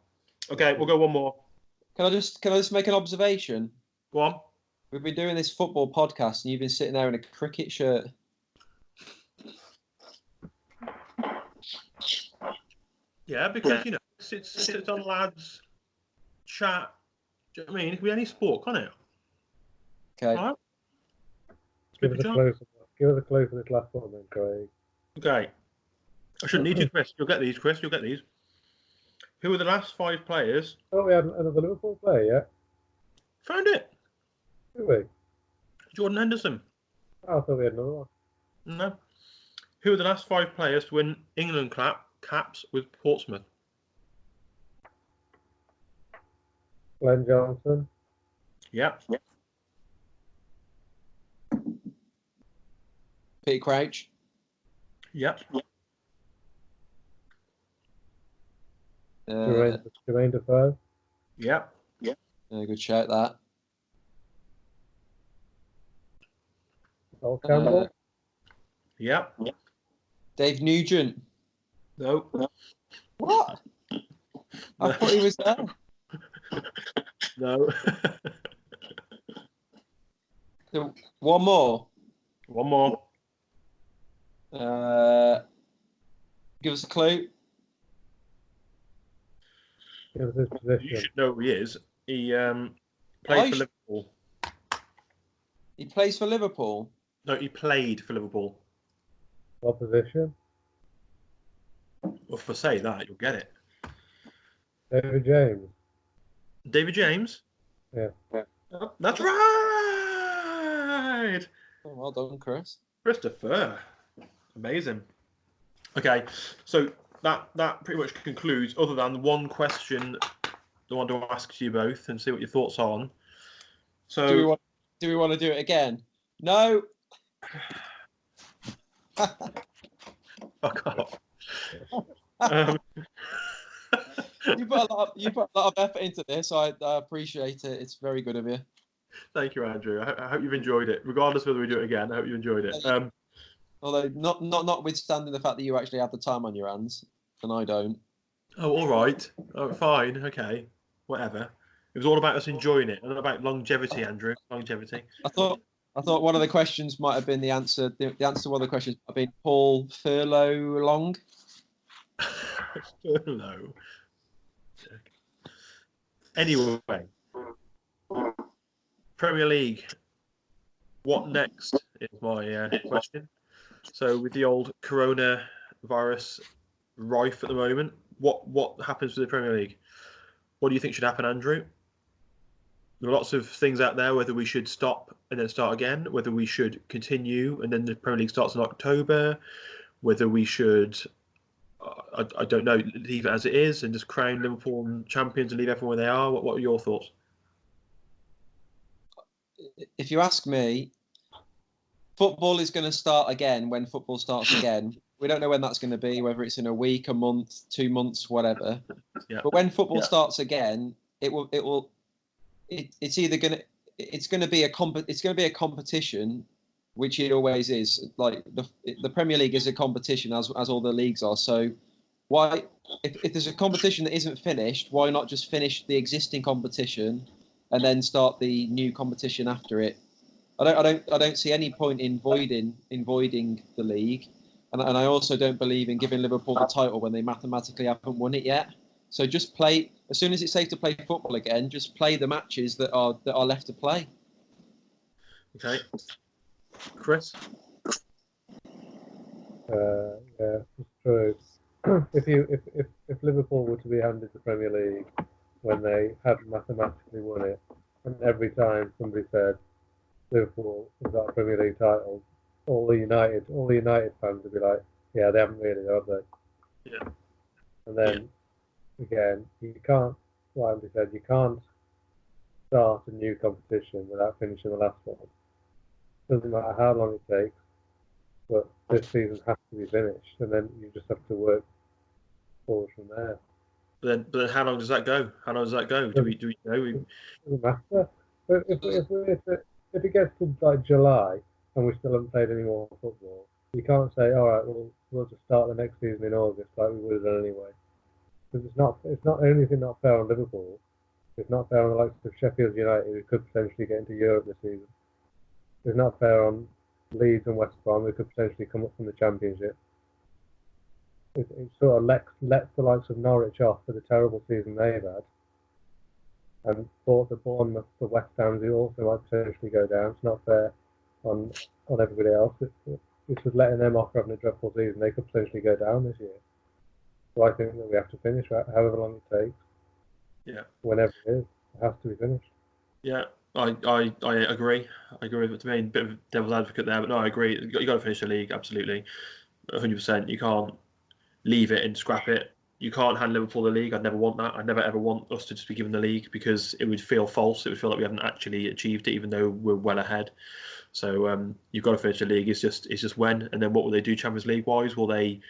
Okay, we'll go one more. Can I just make an observation? Go on. We've been doing this football podcast, and you've been sitting there in a cricket shirt. Yeah, because, you know, it's on lads, chat. Do you know what I mean? It could be any sport, can't it? Okay. All right. Give us a clue for this last one then, Craig. Okay. I shouldn't need you, Chris. You'll get these, Chris. You'll get these. Who were the last 5 players? Oh, we had another Liverpool player, yeah? Found it. Did we? Jordan Henderson. Oh, I thought we had another one. No. Who were the last 5 players to win England caps with Portsmouth? Glenn Johnson. Yeah. Peter Crouch. Yep. Jermaine Defoe. Yep. Good shout, that. Sol Campbell. Yep. Dave Nugent. No. What? I thought he was there. No. So, one more. One more. Give us a clue. Give us his position. You should know who he is. He played for Liverpool. He plays for Liverpool? No, he played for Liverpool. What position? Well, if I say that, you'll get it. David James. David James? Yeah. Oh, that's right! Oh, well done, Chris. Christopher. Amazing. Okay, so that pretty much concludes, other than one question I want to ask you both and see what your thoughts are on. So, do we want to do it again? No. Fuck off. You put a lot of effort into this. I appreciate it. It's very good of you. Thank you, Andrew. I hope you've enjoyed it. Regardless of whether we do it again, I hope you enjoyed it. Although notwithstanding the fact that you actually have the time on your hands and I don't. Oh, all right. Oh, fine. Okay. Whatever. It was all about us enjoying it, not about longevity, Andrew. Longevity. I thought one of the questions might have been the answer. The answer to one of the questions might have been Paul Furlong. Furlough. Anyway, Premier League. What next is my question. So with the old coronavirus rife at the moment, what happens with the Premier League? What do you think should happen, Andrew? There are lots of things out there, whether we should stop and then start again, whether we should continue and then the Premier League starts in October, whether we should, I don't know, leave it as it is and just crown Liverpool champions and leave everyone where they are. What are your thoughts? If you ask me, football is going to start again when football starts again. We don't know when that's going to be, whether it's in a week, a month, 2 months, whatever. Yeah. But when football starts again, it's going to be a competition, which it always is. Like the Premier League is a competition, as all the leagues are. So why, if there's a competition that isn't finished, why not just finish the existing competition and then start the new competition after it? I don't see any point in voiding the league, and I also don't believe in giving Liverpool the title when they mathematically haven't won it yet. So just play, as soon as it's safe to play football again, just play the matches that are left to play. Okay, Chris. Yeah, it's true. If Liverpool were to be handed the Premier League when they had mathematically won it, and every time somebody said Liverpool has got a Premier League title, all the United fans would be like, yeah, they haven't really, have they? Yeah. And then again, you can't, like Andy said, you can't start a new competition without finishing the last one. Doesn't matter how long it takes, but this season has to be finished, and then you just have to work forward from there. But then how long does that go? How long does that go? Do we know? It doesn't matter. But if it gets to like July and we still haven't played any more football, you can't say, all right, we'll just start the next season in August like we would have done anyway. Because it's not anything not fair on Liverpool. It's not fair on the likes of Sheffield United, who could potentially get into Europe this season. It's not fair on Leeds and West Brom, who could potentially come up from the Championship. It sort of lets the likes of Norwich off for the terrible season they've had, and for the Bournemouth, the West Ham, who also might potentially go down. It's not fair on everybody else. It's just letting them off for having a dreadful season. They could potentially go down this year. So I think that we have to finish however long it takes. Yeah. Whenever it is, it has to be finished. Yeah, I agree. I agree with me. A bit of devil's advocate there, but no, I agree. You got to finish the league, absolutely, 100%. You can't leave it and scrap it. You can't hand Liverpool the league. I'd never want that. I'd never ever want us to just be given the league, because it would feel false. It would feel like we haven't actually achieved it, even though we're well ahead. So you've got to finish the league. It's just when, and then what will they do Champions League wise? Will the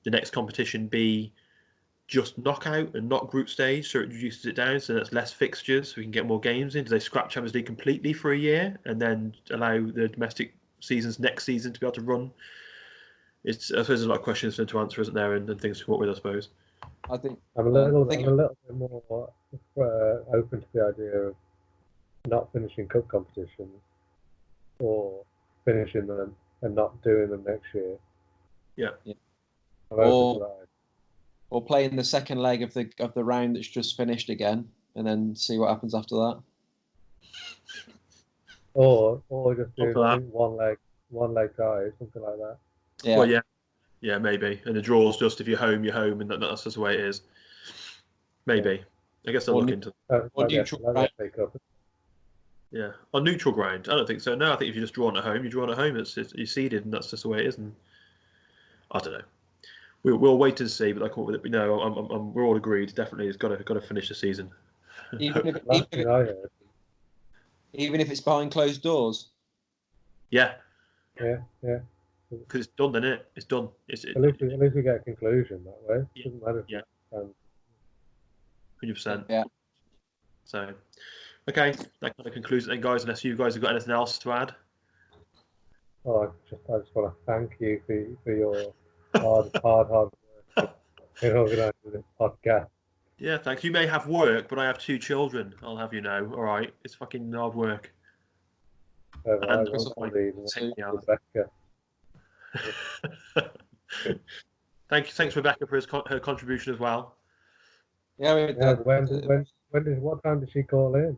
next competition be just knockout and not group stage, so it reduces it down, so that's less fixtures, so we can get more games in? Do they scrap Champions League completely for a year and then allow the domestic seasons next season to be able to run? I suppose there's a lot of questions for them to answer, isn't there, and things to come up with, I suppose. I think I'm a little bit more open to the idea of not finishing cup competitions or finishing them and not doing them next year. Yeah. Or playing the second leg of the round that's just finished again, and then see what happens after that. Or just doing one leg tie, something like that. Yeah. Well, yeah, maybe. And the draws, just if you're home, and that's just the way it is. Maybe. I guess I'll look into that. Yeah, on neutral ground, I don't think so. No, I think if you're just drawn at home, you're drawn at home. You're seeded, and that's just the way it is. And I don't know. We'll wait and see, but I come up with it. But no, we're all agreed. Definitely, it's got to finish the season. Even if it's behind closed doors. Yeah. Because it's done, then it? It's done. At least we get a conclusion that way. It doesn't matter. 100%. Yeah. So, okay, that kind of concludes it then, guys. Unless you guys have got anything else to add. Oh, I just want to thank you for your hard work in organising this podcast. Yeah, thanks. You may have work, but I have 2 children. I'll have you know. All right, it's fucking hard work. Thanks Rebecca for her contribution as well. Yeah. What time did she call in?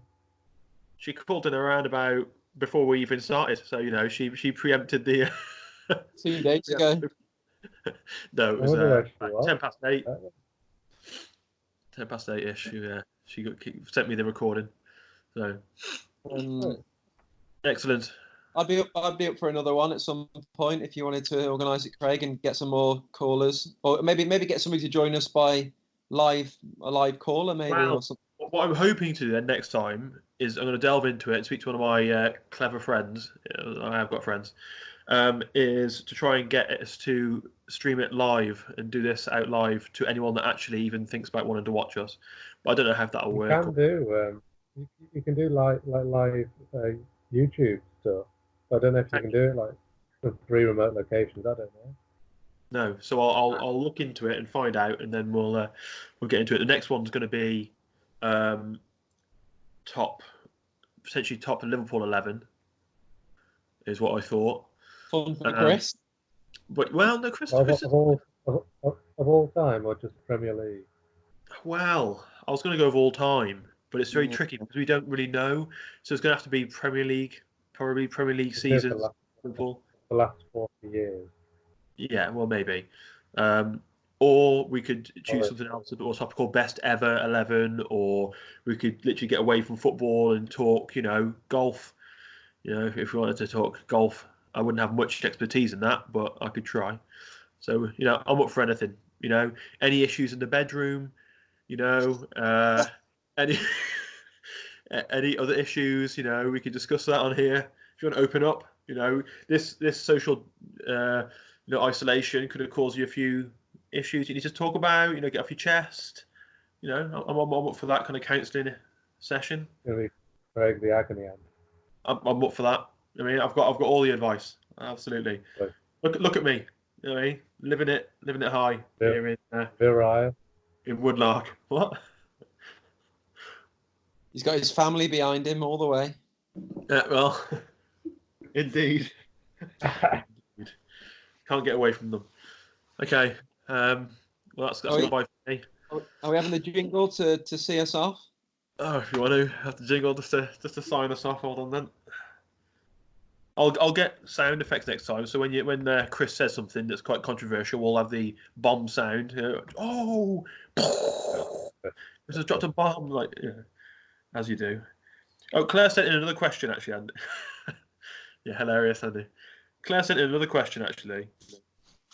She called in around about before we even started, so she preempted the 2 days ago. No, it was 10:08. 10:08ish. Yeah, she sent me the recording. So, excellent. I'd be up for another one at some point if you wanted to organise it, Craig, and get some more callers, or maybe get somebody to join us by a live caller, maybe. Well, or something. What I'm hoping to do then next time is I'm going to delve into it and speak to one of my clever friends. I have got friends. Is to try and get us to stream it live and do this out live to anyone that actually even thinks about wanting to watch us. But I don't know how that'll work. You can do live YouTube stuff. I don't know if you can do it like from 3 remote locations. I don't know. No, so I'll look into it and find out, and then we'll get into it. The next one's going to be potentially top Liverpool 11 is what I thought. Fun for Chris. But no, Chris. Of all time, or just Premier League? Well, I was going to go of all time, but it's very tricky because we don't really know. So it's going to have to be Premier League, probably Premier League seasons. The last 40 years. Yeah, well, maybe. Or we could choose something else, or topical best ever 11, or we could literally get away from football and talk, golf. If we wanted to talk golf, I wouldn't have much expertise in that, but I could try. So, I'm up for anything. Any issues in the bedroom, any other issues, we could discuss that on here. If you want to open up, this social, isolation could have caused you a few issues you need to talk about, get off your chest. I'm up for that kind of counselling session. Craig, the agony end. I'm up for that. I mean, I've got all the advice. Absolutely. Right. Look at me. Living it high here in Woodlark. What? He's got his family behind him all the way. Well, indeed. Can't get away from them. Okay. Well, that's goodbye for me. Are we having the jingle to see us off? Oh, if you want to have the jingle just to sign us off, hold on then. I'll get sound effects next time. So when Chris says something that's quite controversial, we'll have the bomb sound. Oh, this has dropped a bomb, as you do. Oh, Claire sent in another question actually, Andy. Yeah, hilarious, Andy. Claire sent in another question actually,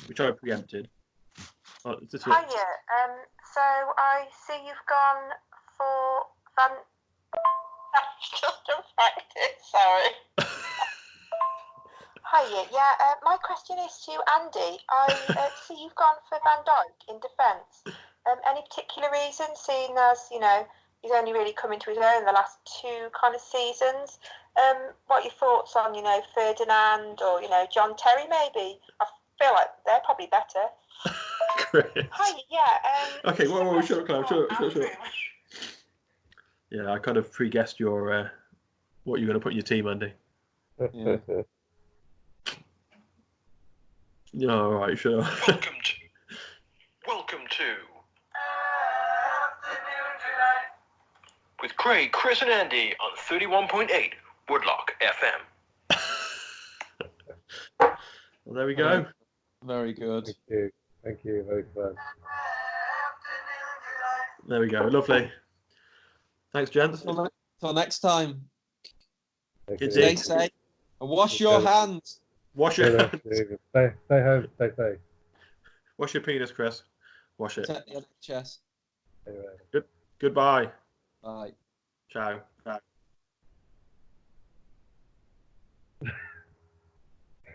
which I preempted. Hiya. So I see you've gone for Van. That's just a practice. Sorry. Hiya. Yeah. My question is to Andy. I see you've gone for Van Dijk in defence. Any particular reason, seeing as he's only really come into his own in the last 2 kind of seasons? What are your thoughts on Ferdinand or John Terry maybe? I feel like they're probably better. Great. Hi, yeah. Okay, whoa, shut up, Claire, shut up. Yeah, I kind of pre-guessed your what you're going to put in your team, Andy. Yeah. Yeah, all right, sure. Welcome to with Craig, Chris, and Andy on 31.8 Woodlark FM. Well, there we go. Very good. Thank you. Very fun. There we go. Lovely. Thanks, gents. Till next time. Stay safe and wash your hands. Wash your hands. Stay home. Stay safe. Wash your penis, Chris. Wash it. Protect the chest. Goodbye. Bye. Ciao. Bye.